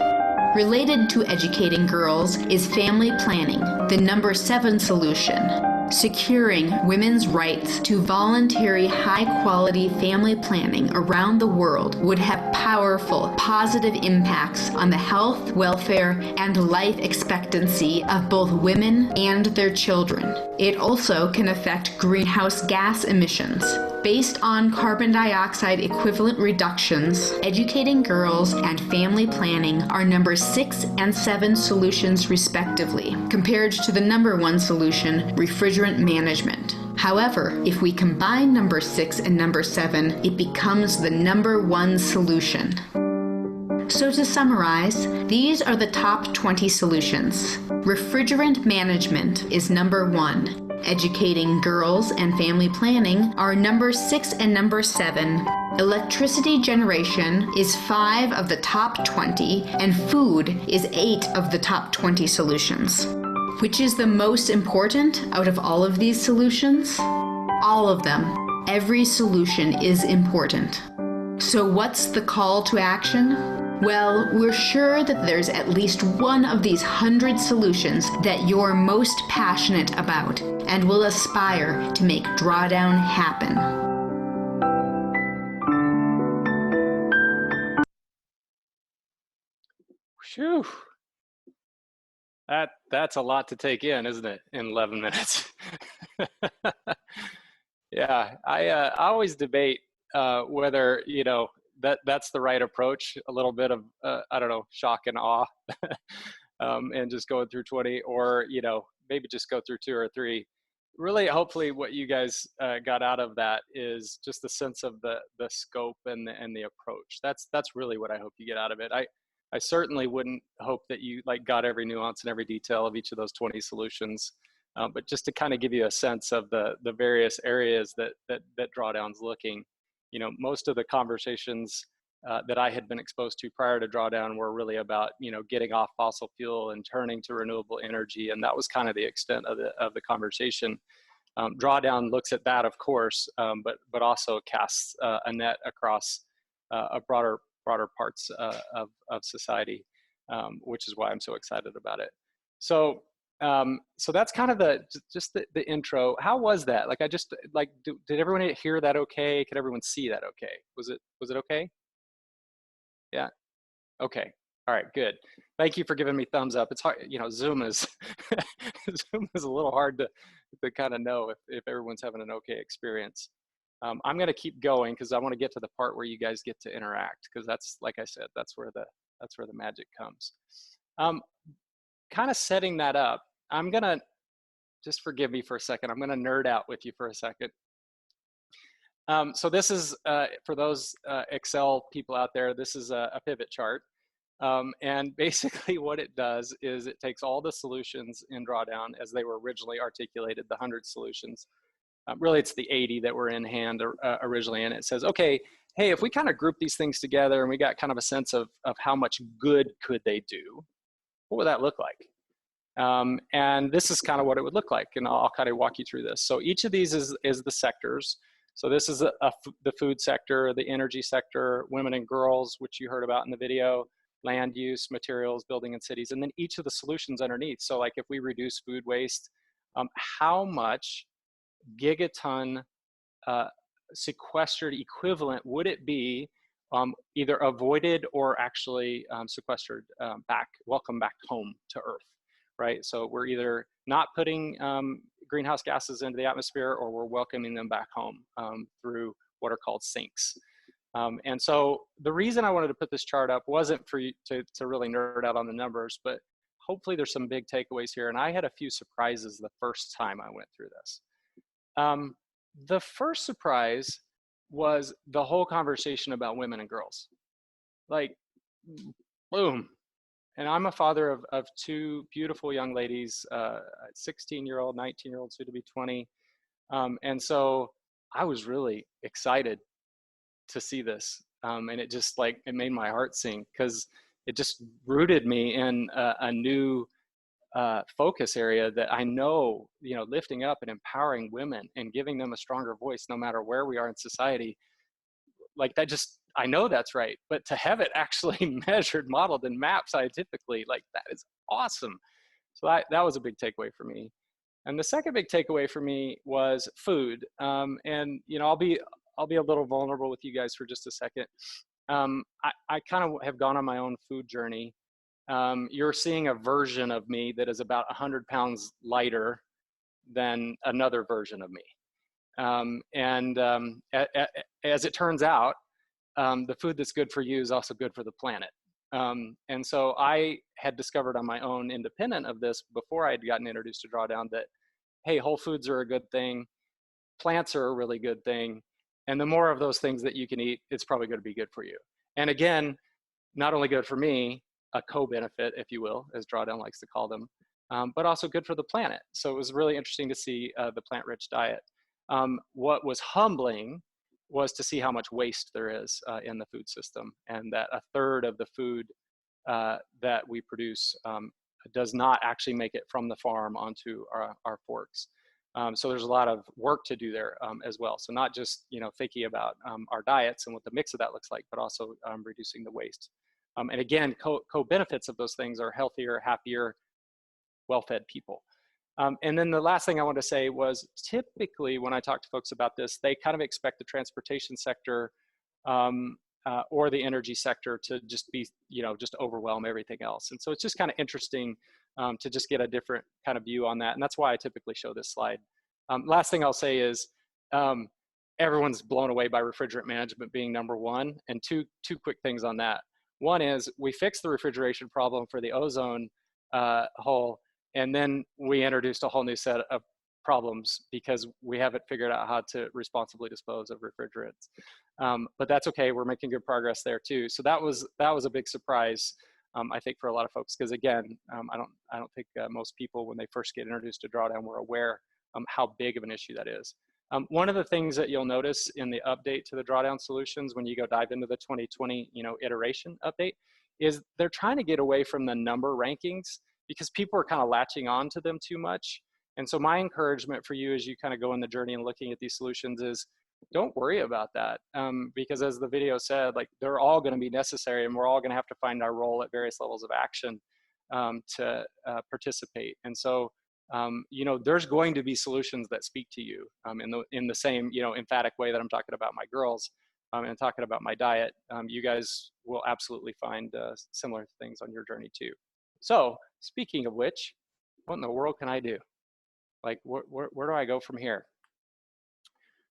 Related to educating girls is family planning, the number 7 solution. Securing women's rights to voluntary, high-quality family planning around the world would have powerful, positive impacts on the health, welfare, and life expectancy of both women and their children. It also can affect greenhouse gas emissions. Based on carbon dioxide equivalent reductions, educating girls and family planning are number 6 and 7 solutions respectively, compared to the number 1 solution, refrigerant management. However, if we combine number 6 and number 7, it becomes the number 1 solution. So to summarize, these are the top 20 solutions. Refrigerant management is number 1. Educating girls and family planning are number 6 and number 7. Electricity generation is 5 of the top 20, and food is 8 of the top 20 solutions. Which is the most important out of all of these solutions? All of them. Every solution is important. So what's the call to action? Well, we're sure that there's at least one of these 100 solutions that you're most passionate about and will aspire to make Drawdown happen. Phew. That's a lot to take in, isn't it, in 11 minutes? Yeah, I always debate whether, you know, that's the right approach, a little bit of, I don't know, shock and awe, and just going through 20, or, you know, maybe just go through 2 or 3. Really, hopefully what you guys got out of that is just the sense of the scope and the approach. That's really what I hope you get out of it. I certainly wouldn't hope that you got every nuance and every detail of each of those 20 solutions, but just to kind of give you a sense of the various areas that Drawdown's looking. You know, most of the conversations that I had been exposed to prior to Drawdown were really about, you know, getting off fossil fuel and turning to renewable energy, and that was kind of the extent of the conversation. Drawdown looks at that, of course, but also casts a net across a broader parts of society, which is why I'm so excited about it. So that's kind of just the intro. How was that? Like, did everyone hear that okay? Could everyone see that okay? Was it okay? Yeah. Okay. All right, good. Thank you for giving me thumbs up. It's hard, you know, Zoom is Zoom is a little hard to kind of know if everyone's having an okay experience. I'm going to keep going because I want to get to the part where you guys get to interact, because that's, like I said, that's where the magic comes. Kind of setting that up, I'm going to, just forgive me for a second, I'm going to nerd out with you for a second. So this is, for those Excel people out there, this is a pivot chart. And basically what it does is it takes all the solutions in Drawdown as they were originally articulated, the 100 solutions. Really, it's the 80 that were in hand originally, and it says, okay, hey, if we kind of group these things together and we got kind of a sense of how much good could they do, what would that look like? And this is kind of what it would look like, and I'll kind of walk you through this. So each of these is the sectors. So this is the food sector, the energy sector, women and girls, which you heard about in the video, land use, materials, building and cities, and then each of the solutions underneath. So like if we reduce food waste, how much gigaton sequestered equivalent would it be either avoided or actually sequestered welcome back home to Earth, right? So we're either not putting greenhouse gases into the atmosphere, or we're welcoming them back home through what are called sinks. And so the reason I wanted to put this chart up wasn't for you to really nerd out on the numbers, but hopefully there's some big takeaways here. And I had a few surprises the first time I went through this. The first surprise was the whole conversation about women and girls. Like, boom. And I'm a father of 2 beautiful young ladies, 16-year-old, 19-year-old, soon to be 20. And so I was really excited to see this. And it just like, it made my heart sink because it just rooted me in a new focus area that I know, lifting up and empowering women and giving them a stronger voice no matter where we are in society. Like that just, I know that's right, but to have it actually measured, modeled, and mapped scientifically, like that is awesome. So that was a big takeaway for me. And the second big takeaway for me was food. And I'll be a little vulnerable with you guys for just a second. I kind of have gone on my own food journey. You're seeing a version of me that is about 100 pounds lighter than another version of me. As it turns out, the food that's good for you is also good for the planet. And so I had discovered on my own, independent of this, before I had gotten introduced to Drawdown, that, hey, whole foods are a good thing. Plants are a really good thing. And the more of those things that you can eat, it's probably going to be good for you. And again, not only good for me, a co-benefit, if you will, as Drawdown likes to call them, but also good for the planet. So it was really interesting to see the plant-rich diet. What was humbling was to see how much waste there is in the food system, and that a third of the food that we produce does not actually make it from the farm onto our forks. So there's a lot of work to do there as well. So not just thinking about our diets and what the mix of that looks like, but also reducing the waste. And again, co-benefits of those things are healthier, happier, well-fed people. And then the last thing I want to say was, typically when I talk to folks about this, they kind of expect the transportation sector or the energy sector to just be, just overwhelm everything else. And so it's just kind of interesting to just get a different kind of view on that. And that's why I typically show this slide. Last thing I'll say is everyone's blown away by refrigerant management being number one. And two quick things on that. One is we fixed the refrigeration problem for the ozone hole. And then we introduced a whole new set of problems because we haven't figured out how to responsibly dispose of refrigerants. But that's okay, we're making good progress there too. So that was a big surprise, I think, for a lot of folks, because again, I don't think most people, when they first get introduced to Drawdown, were aware how big of an issue that is. One of the things that you'll notice in the update to the Drawdown solutions when you go dive into the 2020 iteration update is they're trying to get away from the number rankings, because people are kind of latching on to them too much. And so my encouragement for you as you kind of go in the journey and looking at these solutions is, don't worry about that. Because as the video said, like, they're all going to be necessary, and we're all going to have to find our role at various levels of action to participate. And so, there's going to be solutions that speak to you in the same, emphatic way that I'm talking about my girls and talking about my diet. You guys will absolutely find similar things on your journey too. So speaking of which, what in the world can I do? Like, where do I go from here?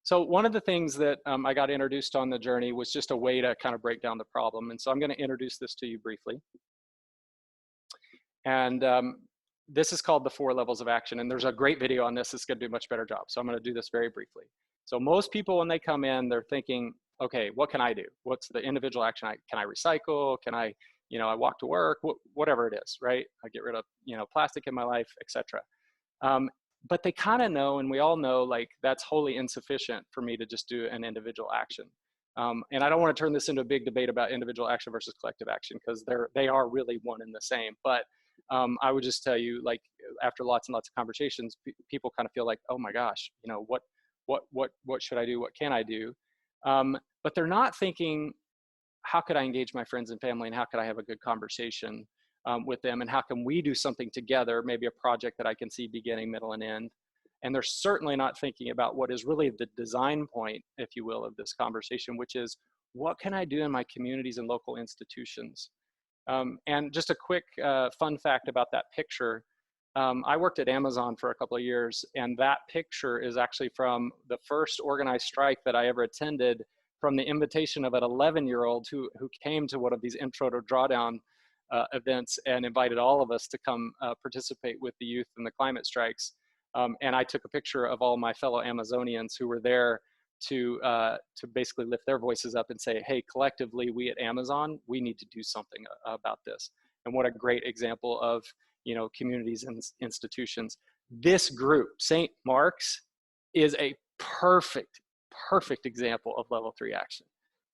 So one of the things that I got introduced on the journey was just a way to kind of break down the problem. And so I'm going to introduce this to you briefly. And this is called the 4 levels of action. And there's a great video on this that's going to do a much better job. So I'm going to do this very briefly. So most people, when they come in, they're thinking, okay, what can I do? What's the individual action? Can I recycle? Can I, I walk to work, whatever it is, right? I get rid of, plastic in my life, etc. But they kind of know, and we all know, like, that's wholly insufficient for me to just do an individual action. And I don't want to turn this into a big debate about individual action versus collective action, because they are really one and the same. But I would just tell you, like, after lots and lots of conversations, people kind of feel like, oh my gosh, what should I do? What can I do? But they're not thinking, how could I engage my friends and family, and how could I have a good conversation with them, and how can we do something together, maybe a project that I can see beginning, middle, and end. And they're certainly not thinking about what is really the design point, if you will, of this conversation, which is, what can I do in my communities and local institutions? And just a quick fun fact about that picture. I worked at Amazon for a couple of years, and that picture is actually from the first organized strike that I ever attended, from the invitation of an 11-year-old who came to one of these Intro to Drawdown events and invited all of us to come participate with the youth in the climate strikes. And I took a picture of all my fellow Amazonians who were there to basically lift their voices up and say, hey, collectively, we at Amazon, we need to do something about this. And what a great example of, communities and institutions. This group, St. Mark's, is a perfect example of level 3 action.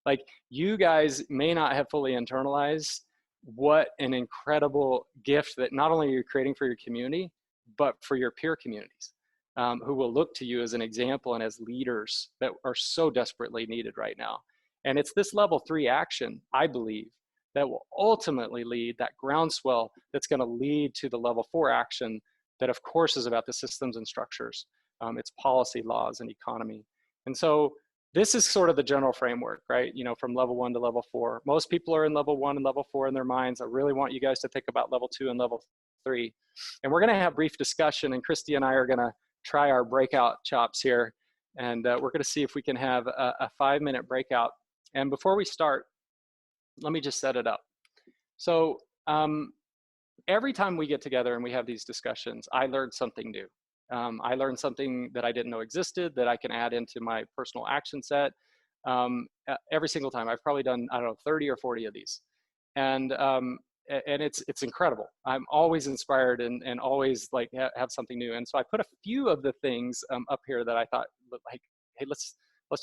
Like, you guys may not have fully internalized what an incredible gift that not only you're creating for your community, but for your peer communities, who will look to you as an example and as leaders that are so desperately needed right now. And it's this level 3 action, I believe, that will ultimately lead that groundswell that's going to lead to the level 4 action that, of course, is about the systems and structures, its policy, laws, and economy. And so this is sort of the general framework, right? You know, from level 1 to level 4. Most people are in level 1 and level 4 in their minds. I really want you guys to think about level 2 and level 3. And we're going to have brief discussion, and Christy and I are going to try our breakout chops here. And we're going to see if we can have a 5-minute breakout. And before we start, let me just set it up. So every time we get together and we have these discussions, I learned something new. I learned something that I didn't know existed that I can add into my personal action set. Every single time. I've probably done, I don't know, 30 or 40 of these. And it's incredible. I'm always inspired and always like have something new. And so I put a few of the things up here that I thought, like, hey, let's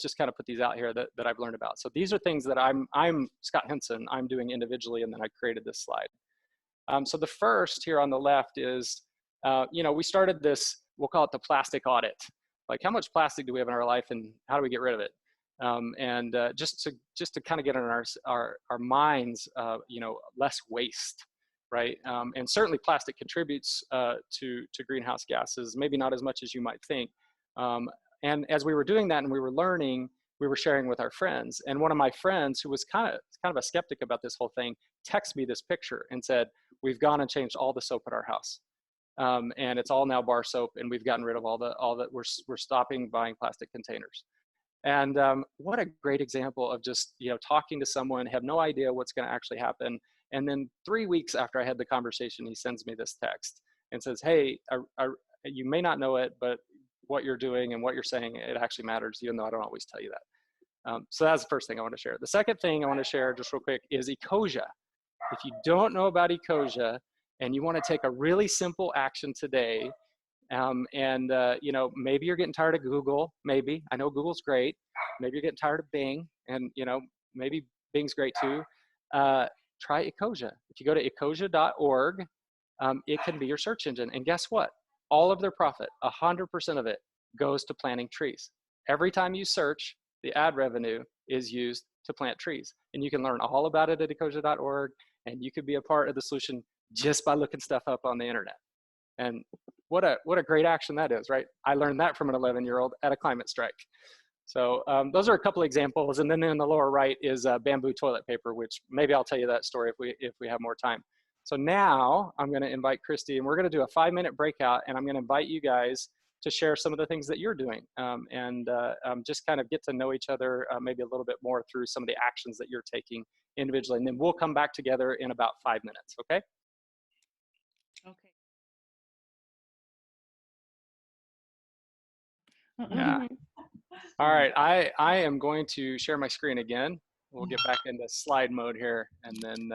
just kind of put these out here that I've learned about. So these are things that I'm Scott Henson, I'm doing individually, and then I created this slide. So the first here on the left is, you know, we started this, we'll call it the plastic audit. Like, how much plastic do we have in our life and how do we get rid of it? And just to kind of get in our minds, you know, less waste, right? And certainly plastic contributes to greenhouse gases, maybe not as much as you might think. And as we were doing that and we were learning, we were sharing with our friends. And one of my friends, who was kind of a skeptic about this whole thing, texted me this picture and said, "We've gone and changed all the soap at our house. And it's all now bar soap, and we've gotten rid of all that. We're stopping buying plastic containers." And what a great example of just, you know, talking to someone, have no idea what's going to actually happen. And then 3 weeks after I had the conversation, he sends me this text and says, "Hey, you may not know it, but what you're doing and what you're saying, it actually matters, even though I don't always tell you that." So that's the first thing I want to share. The second thing I want to share just real quick is Ecosia. If you don't know about Ecosia and you want to take a really simple action today, you know, maybe you're getting tired of Google, maybe. I know Google's great. Maybe you're getting tired of Bing, and, you know, maybe Bing's great too. Try Ecosia. If you go to ecosia.org, it can be your search engine. And guess what? All of their profit, 100% of it, goes to planting trees. Every time you search, the ad revenue is used to plant trees. And you can learn all about it at ecosia.org, and you could be a part of the solution just by looking stuff up on the internet. And what a great action that is, right? I learned that from an 11-year-old at a climate strike. So those are a couple examples. And then in the lower right is bamboo toilet paper, which maybe I'll tell you that story if we have more time. So now I'm going to invite Christy, and we're going to do a 5-minute breakout, and I'm going to invite you guys to share some of the things that you're doing, and just kind of get to know each other maybe a little bit more through some of the actions that you're taking individually. And then we'll come back together in about 5 minutes, okay? Okay. Yeah. All right, I am going to share my screen again. We'll get back into slide mode here, and then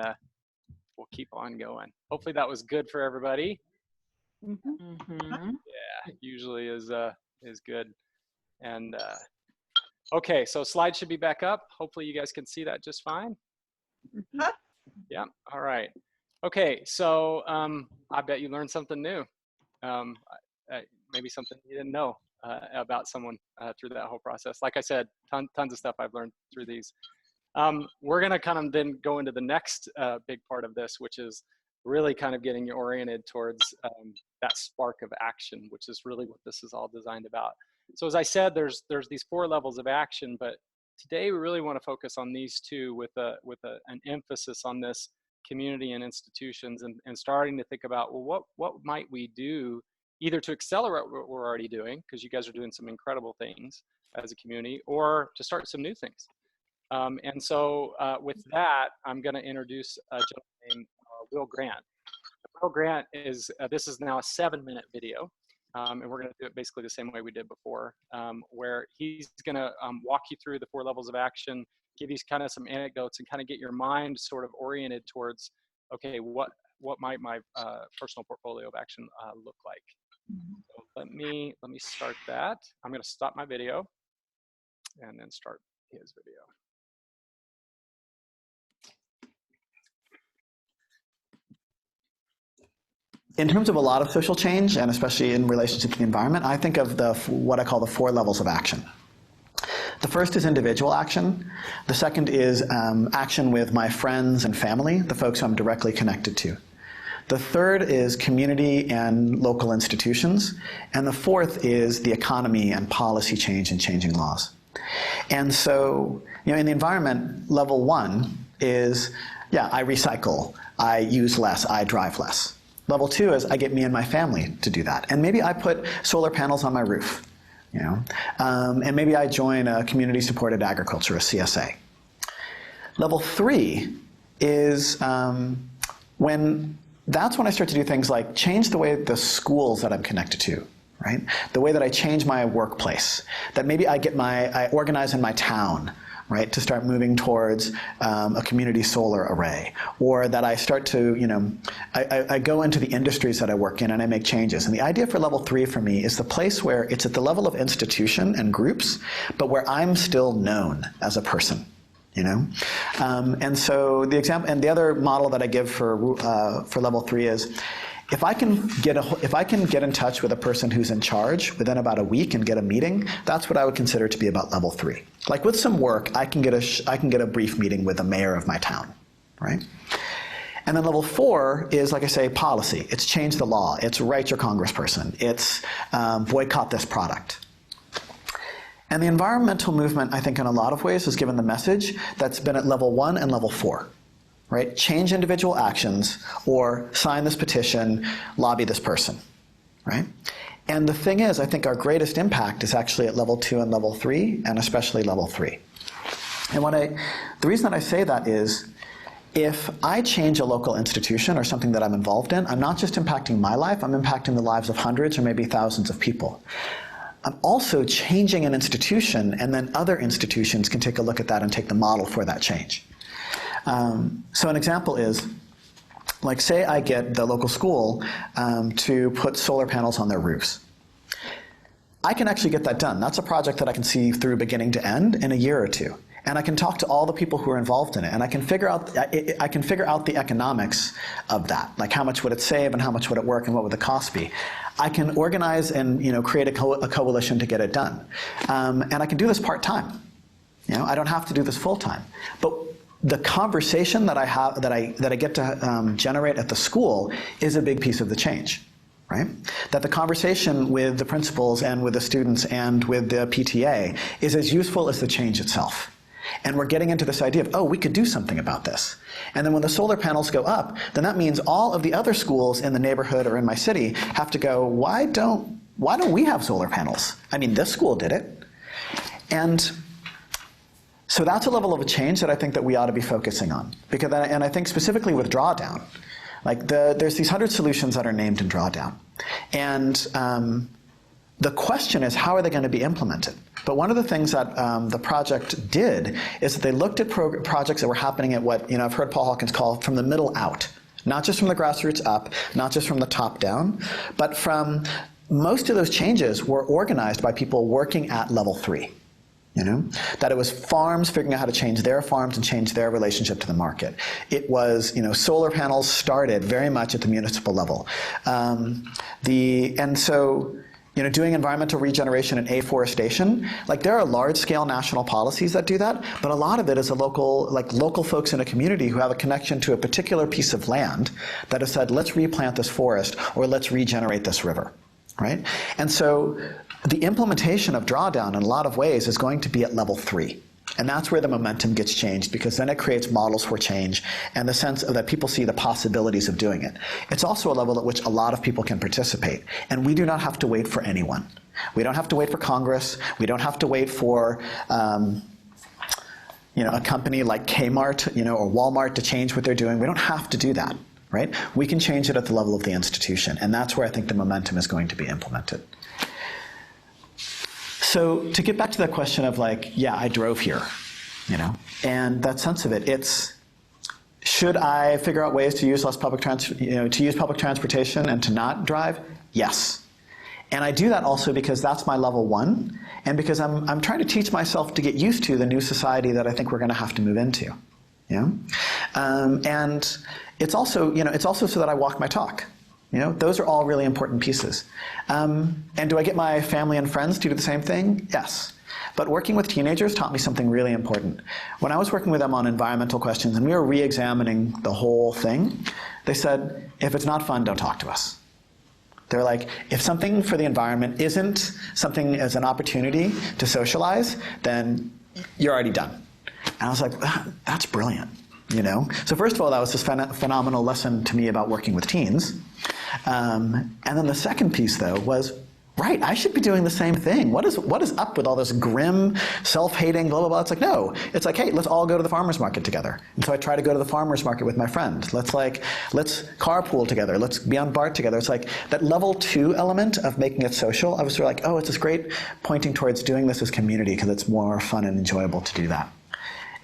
we'll keep on going. Hopefully that was good for everybody. Yeah, usually is good. And okay, so slides should be back up. Hopefully you guys can see that just fine. Yeah, all right. Okay, so I bet you learned something new. Maybe something you didn't know about someone through that whole process. Like I said, tons of stuff I've learned through these. We're gonna kind of then go into the next big part of this, which is really kind of getting you oriented towards that spark of action, which is really what this is all designed about. So as I said, there's these 4 levels of action, but today we really want to focus on these 2 with an emphasis on this community and institutions, and starting to think about, well, what might we do either to accelerate what we're already doing, because you guys are doing some incredible things as a community, or to start some new things. And so with that, I'm going to introduce a gentleman named Will Grant. Will Grant is, this is now a 7-minute video, and we're going to do it basically the same way we did before, where he's going to walk you through the 4 levels of action, give you kind of some anecdotes, and kind of get your mind sort of oriented towards, okay, what might my personal portfolio of action look like? So let me start that. I'm going to stop my video and then start his video. in terms of a lot of social change, and especially in relationship to the environment, I think of what I call the 4 levels of action. The first is individual action. The second is action with my friends and family, the folks I'm directly connected to. The third is community and local institutions. And the fourth is the economy and policy change and changing laws. And so, in the environment, level 1 is, I recycle, I use less, I drive less. Level 2 is I get me and my family to do that. And maybe I put solar panels on my roof, and maybe I join a community-supported agriculture, a CSA. Level 3 is that's when I start to do things like change the way the schools that I'm connected to, right? The way that I change my workplace, that maybe I organize in my town, right, to start moving towards a community solar array, or that I start to, I go into the industries that I work in and I make changes. And the idea for level 3 for me is the place where it's at the level of institution and groups, but where I'm still known as a person. And so the example, and the other model that I give for level 3 is, if I can get in touch with a person who's in charge within about a week and get a meeting, that's what I would consider to be about level 3. Like with some work, I can get a brief meeting with the mayor of my town, right? And then level 4 is, like I say, policy. It's change the law. It's write your congressperson. It's boycott this product. And the environmental movement, I think, in a lot of ways has given the message that's been at level 1 and level 4, right? Change individual actions, or sign this petition, lobby this person, right? And the thing is, I think our greatest impact is actually at level 2 and level 3, and especially level 3. And the reason that I say that is, if I change a local institution or something that I'm involved in, I'm not just impacting my life, I'm impacting the lives of hundreds or maybe thousands of people. I'm also changing an institution, and then other institutions can take a look at that and take the model for that change. So an example is, like, say I get the local school to put solar panels on their roofs. I can actually get that done. That's a project that I can see through beginning to end in a year or two. And I can talk to all the people who are involved in it, and I can figure out the economics of that, like how much would it save and how much would it work and what would the cost be. I can organize and create a coalition to get it done, and I can do this part-time. I don't have to do this full-time. But the conversation that I get to generate at the school is a big piece of the change. Right? That the conversation with the principals and with the students and with the PTA is as useful as the change itself. And we're getting into this idea of, we could do something about this. And then when the solar panels go up, then that means all of the other schools in the neighborhood or in my city have to go, why don't we have solar panels? I mean, this school did it. And so that's a level of a change that I think that we ought to be focusing on. And I think specifically with Drawdown, like there's these 100 solutions that are named in Drawdown. And the question is, how are they going to be implemented? But one of the things that the project did is that they looked at projects that were happening at what I've heard Paul Hawkins call from the middle out. Not just from the grassroots up, not just from the top down, but from most of those changes were organized by people working at level 3. That it was farms figuring out how to change their farms and change their relationship to the market. It was, solar panels started very much at the municipal level. And so, doing environmental regeneration and afforestation, like there are large-scale national policies that do that, but a lot of it is local folks in a community who have a connection to a particular piece of land that has said, let's replant this forest or let's regenerate this river, right? And so the implementation of Drawdown in a lot of ways is going to be at level 3. And that's where the momentum gets changed, because then it creates models for change and the sense that people see the possibilities of doing it. It's also a level at which a lot of people can participate. And we do not have to wait for anyone. We don't have to wait for Congress. We don't have to wait for a company like Kmart or Walmart to change what they're doing. We don't have to do that, right? We can change it at the level of the institution. And that's where I think the momentum is going to be implemented. So to get back to that question of I drove here, and that sense of it, it's, should I figure out ways to use public transportation and to not drive? Yes. And I do that also because that's my level 1, and because I'm trying to teach myself to get used to the new society that I think we're going to have to move into. And it's also so that I walk my talk. You know, those are all really important pieces. And do I get my family and friends to do the same thing? Yes. But working with teenagers taught me something really important. When I was working with them on environmental questions and we were re-examining the whole thing, they said, if it's not fun, don't talk to us. They're like, if something for the environment isn't something as an opportunity to socialize, then you're already done. And I was like, that's brilliant, you know? So first of all, that was this phenomenal lesson to me about working with teens. And then the second piece, though, was, right, I should be doing the same thing. What is up with all this grim, self-hating, blah, blah, blah? It's like, no. It's like, hey, let's all go to the farmer's market together. And so I try to go to the farmer's market with my friend. Let's carpool together. Let's be on BART together. It's like that level 2 element of making it social. I was sort of like, oh, it's this great pointing towards doing this as community because it's more fun and enjoyable to do that.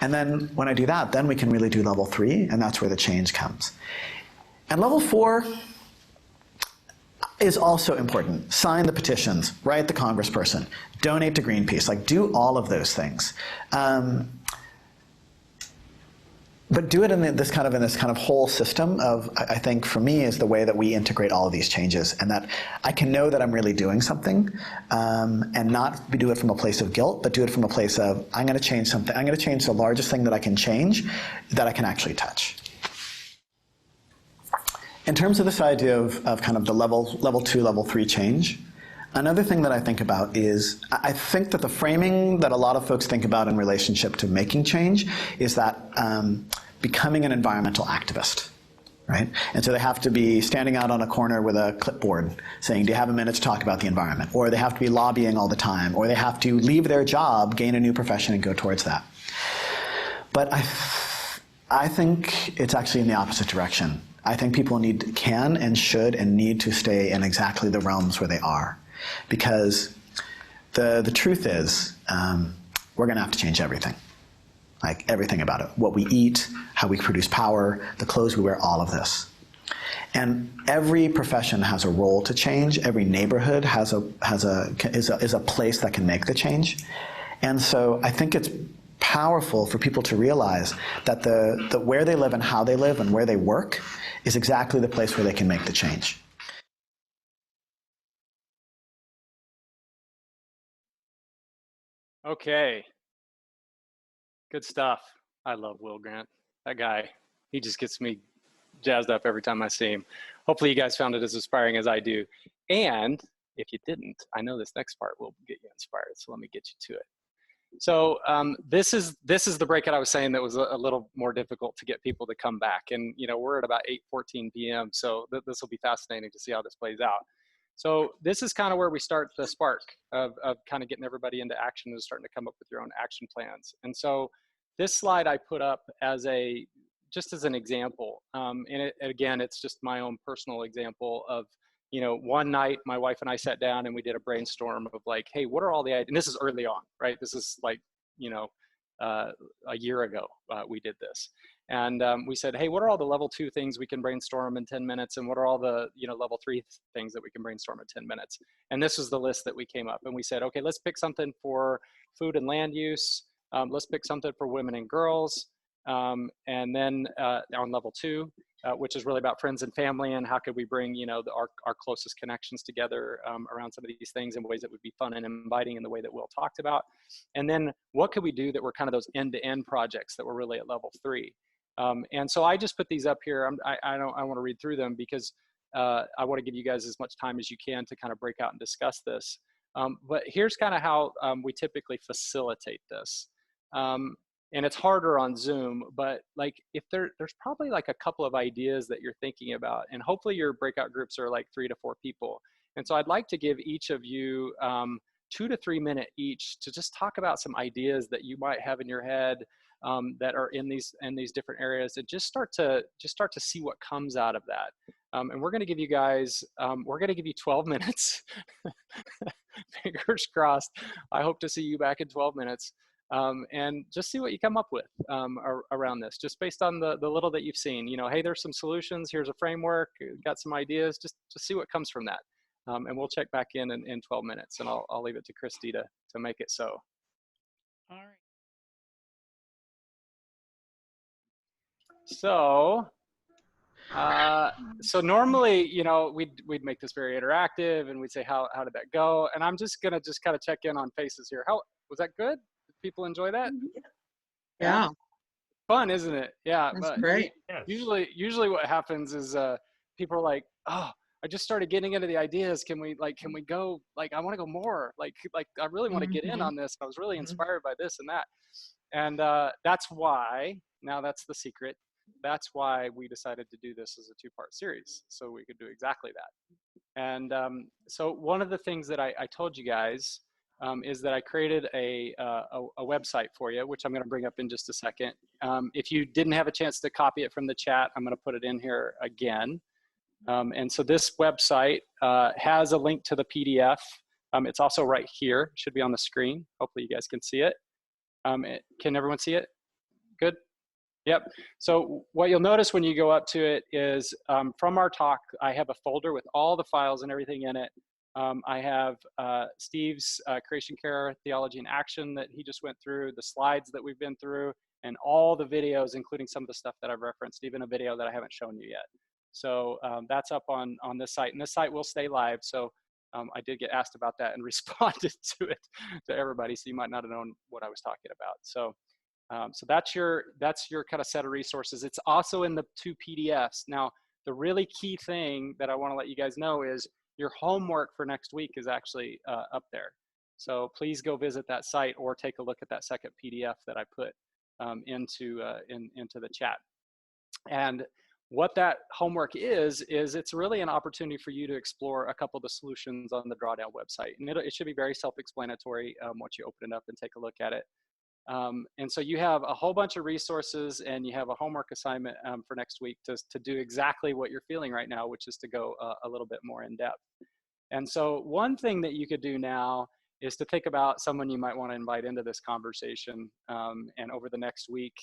And then when I do that, then we can really do level 3, and that's where the change comes. And level 4 is also important. Sign the petitions, write the congressperson, donate to Greenpeace, like do all of those things. But do it in this kind of whole system of, I think for me, is the way that we integrate all of these changes, and that I can know that I'm really doing something, and not do it from a place of guilt, but do it from a place of, I'm gonna change something. I'm gonna change the largest thing that I can change, that I can actually touch. In terms of this idea of kind of the level 2, level 3 change, another thing that I think about is, I think that the framing that a lot of folks think about in relationship to making change is that becoming an environmental activist, right? And so they have to be standing out on a corner with a clipboard saying, do you have a minute to talk about the environment? Or they have to be lobbying all the time, or they have to leave their job, gain a new profession, and go towards that. But I think it's actually in the opposite direction. I think people can and should and need to stay in exactly the realms where they are. Because the truth is, we're gonna have to change everything. Like everything about it. What we eat, how we produce power, the clothes we wear, all of this. And every profession has a role to change. Every neighborhood is a place that can make the change. And so I think it's powerful for people to realize that the where they live and how they live and where they work is exactly the place where they can make the change. Okay. Good stuff. I love Will Grant. That guy, he just gets me jazzed up every time I see him. Hopefully you guys found it as inspiring as I do. And if you didn't, I know this next part will get you inspired. So let me get you to it. So this is the breakout I was saying that was a little more difficult to get people to come back. And you know, we're at about 8:14 p.m. So this will be fascinating to see how this plays out. So this is kind of where we start the spark of kind of getting everybody into action and starting to come up with your own action plans. And so this slide I put up as just as an example. And again, it's just my own personal example of, you know, one night my wife and I sat down and we did a brainstorm of like, hey, what are all the ideas? And this is early on, right? This is like, you know, a year ago we did this. And we said, hey, what are all the level 2 things we can brainstorm in 10 minutes? And what are all the, you know, level 3 things that we can brainstorm in 10 minutes? And this was the list that we came up. And we said, okay, let's pick something for food and land use. Let's pick something for women and girls. And then on level 2, which is really about friends and family and how could we bring, you know, our closest connections together around some of these things in ways that would be fun and inviting in the way that Will talked about. And then what could we do that were kind of those end-to-end projects that were really at level 3? And so I just put these up here. I want to read through them because I want to give you guys as much time as you can to kind of break out and discuss this. But here's kind of how we typically facilitate this. And it's harder on Zoom, but like if there's probably like a couple of ideas that you're thinking about, and hopefully your breakout groups are like 3 to 4 people. And so I'd like to give each of you 2 to 3 minutes each to just talk about some ideas that you might have in your head that are in these different areas, and just start to see what comes out of that. And we're going to give you guys, we're going to give you 12 minutes. Fingers crossed. I hope to see you back in 12 minutes. And just see what you come up with around this, just based on the little that you've seen. You know, hey, there's some solutions. Here's a framework. Got some ideas. Just see what comes from that. And we'll check back in 12 minutes. And I'll leave it to Christy to make it so. All right. So So normally, you know, we'd make this very interactive and we'd say, how did that go? And I'm just gonna kind of check in on faces here. How was that good? Did people enjoy that? Yeah. Fun, isn't it? Yeah. That's but great. Usually what happens is people are like, oh, I just started getting into the ideas. Can we go, like, I want to go more. Like I really want to get in on this. I was really inspired by this and that. And that's why, now that's the secret. That's why we decided to do this as a 2-part series, so we could do exactly that. And so one of the things that I told you guys is that I created a website for you, which I'm going to bring up in just a second. If you didn't have a chance to copy it from the chat, I'm going to put it in here again. And so this website has a link to the PDF. It's also right here. It should be on the screen. Hopefully you guys can see it. Can everyone see it? Good? Yep. So what you'll notice when you go up to it is from our talk, I have a folder with all the files and everything in it. I have Steve's Creation Care Theology in Action that he just went through, the slides that we've been through, and all the videos, including some of the stuff that I've referenced, even a video that I haven't shown you yet. So that's up on this site, and this site will stay live. So I did get asked about that and responded to it to everybody, so you might not have known what I was talking about. So so that's your kind of set of resources. It's also in the 2 PDFs. Now, the really key thing that I want to let you guys know is your homework for next week is actually up there. So please go visit that site or take a look at that second PDF that I put into the chat. And what that homework is it's really an opportunity for you to explore a couple of the solutions on the Drawdown website. And it should be very self-explanatory once you open it up and take a look at it. And so you have a whole bunch of resources, and you have a homework assignment for next week to do exactly what you're feeling right now, which is to go a little bit more in depth. And so one thing that you could do now is to think about someone you might want to invite into this conversation. And over the next week,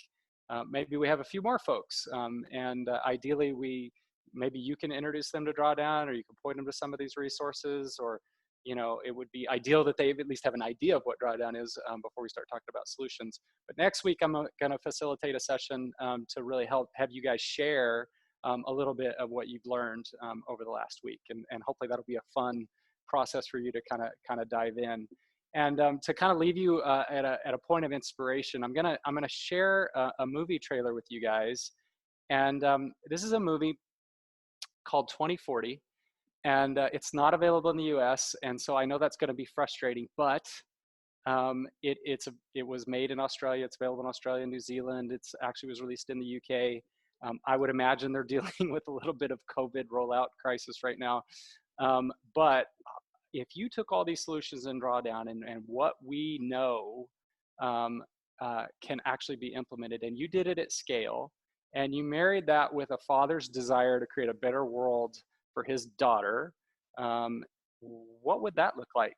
maybe we have a few more folks. And ideally, maybe you can introduce them to Drawdown, or you can point them to some of these resources, or you know, it would be ideal that they at least have an idea of what Drawdown is before we start talking about solutions. But next week, I'm going to facilitate a session to really have you guys share a little bit of what you've learned over the last week, and hopefully that'll be a fun process for you to kind of dive in. And to kind of leave you at a point of inspiration, I'm gonna share a movie trailer with you guys, and this is a movie called 2040. And it's not available in the US, and so I know that's going to be frustrating, but it was made in Australia. It's available in Australia and New Zealand. It's actually was released in the UK. I would imagine they're dealing with a little bit of COVID rollout crisis right now. But if you took all these solutions in Drawdown and what we know can actually be implemented, and you did it at scale, and you married that with a father's desire to create a better world for his daughter, what would that look like,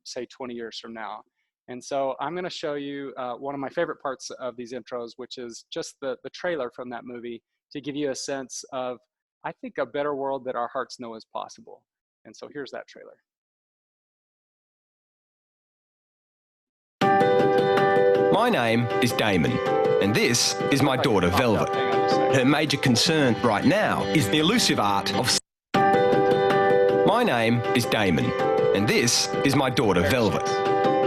say 20 years from now? And so I'm going to show you one of my favorite parts of these intros, which is just the trailer from that movie, to give you a sense of, I think, a better world that our hearts know is possible. And so here's that trailer. My name is Damon, and this is my daughter Velvet. Her major concern right now is the elusive art of... My name is Damon, and this is my daughter Velvet.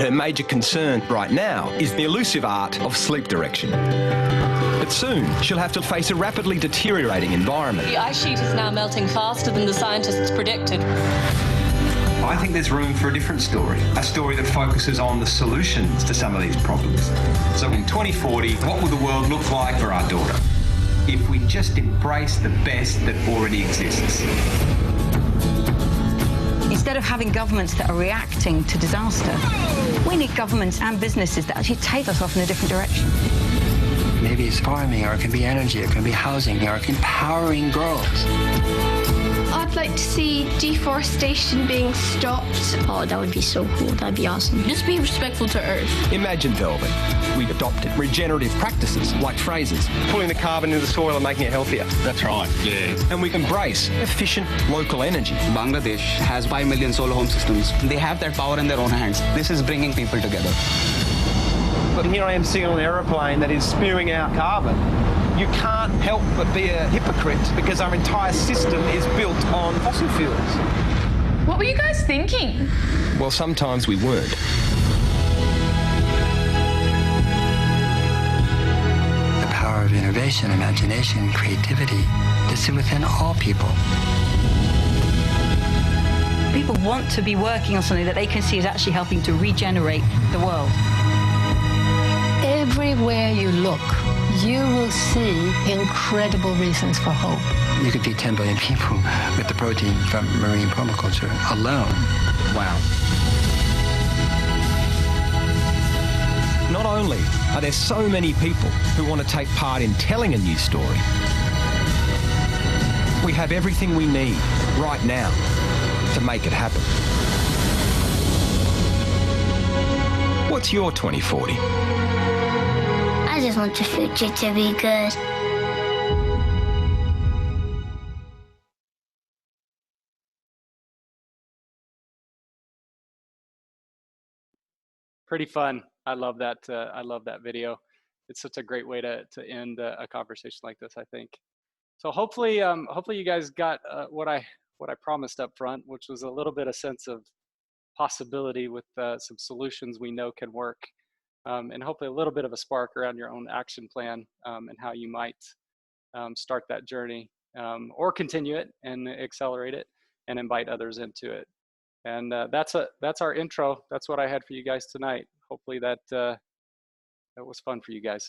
Her major concern right now is the elusive art of sleep direction. But soon, she'll have to face a rapidly deteriorating environment. The ice sheet is now melting faster than the scientists predicted. I think there's room for a different story, a story that focuses on the solutions to some of these problems. So in 2040, what will the world look like for our daughter if we just embrace the best that already exists? Instead of having governments that are reacting to disaster, we need governments and businesses that actually take us off in a different direction. Maybe it's farming, or it can be energy, it can be housing, or empowering girls. I'd like to see deforestation being stopped. Oh, that would be so cool. That'd be awesome. Just be respectful to Earth. Imagine Velvet. We adopted regenerative practices like phrases, pulling the carbon into the soil and making it healthier. That's right, yeah. And we embrace efficient local energy. Bangladesh has 5 million solar home systems. They have that power in their own hands. This is bringing people together. But here I am sitting on an aeroplane that is spewing out carbon. you can't help but be a hypocrite because our entire system is built on fossil fuels. What were you guys thinking? Well, sometimes we weren't. The power of innovation, imagination, creativity is within all people. People want to be working on something that they can see is actually helping to regenerate the world. Everywhere you look, you will see incredible reasons for hope. You could feed 10 billion people with the protein from marine permaculture alone. Wow. Not only are there so many people who want to take part in telling a new story, we have everything we need right now to make it happen. What's your 2040? I just want the future to be good. Pretty fun. I love that. I love that video. It's such a great way to end a conversation like this, I think. So hopefully you guys got what I promised up front, which was a little bit of sense of possibility with some solutions we know can work, and hopefully a little bit of a spark around your own action plan, and how you might start that journey, or continue it and accelerate it and invite others into it. And that's our intro. That's what I had for you guys tonight. Hopefully that was fun for you guys.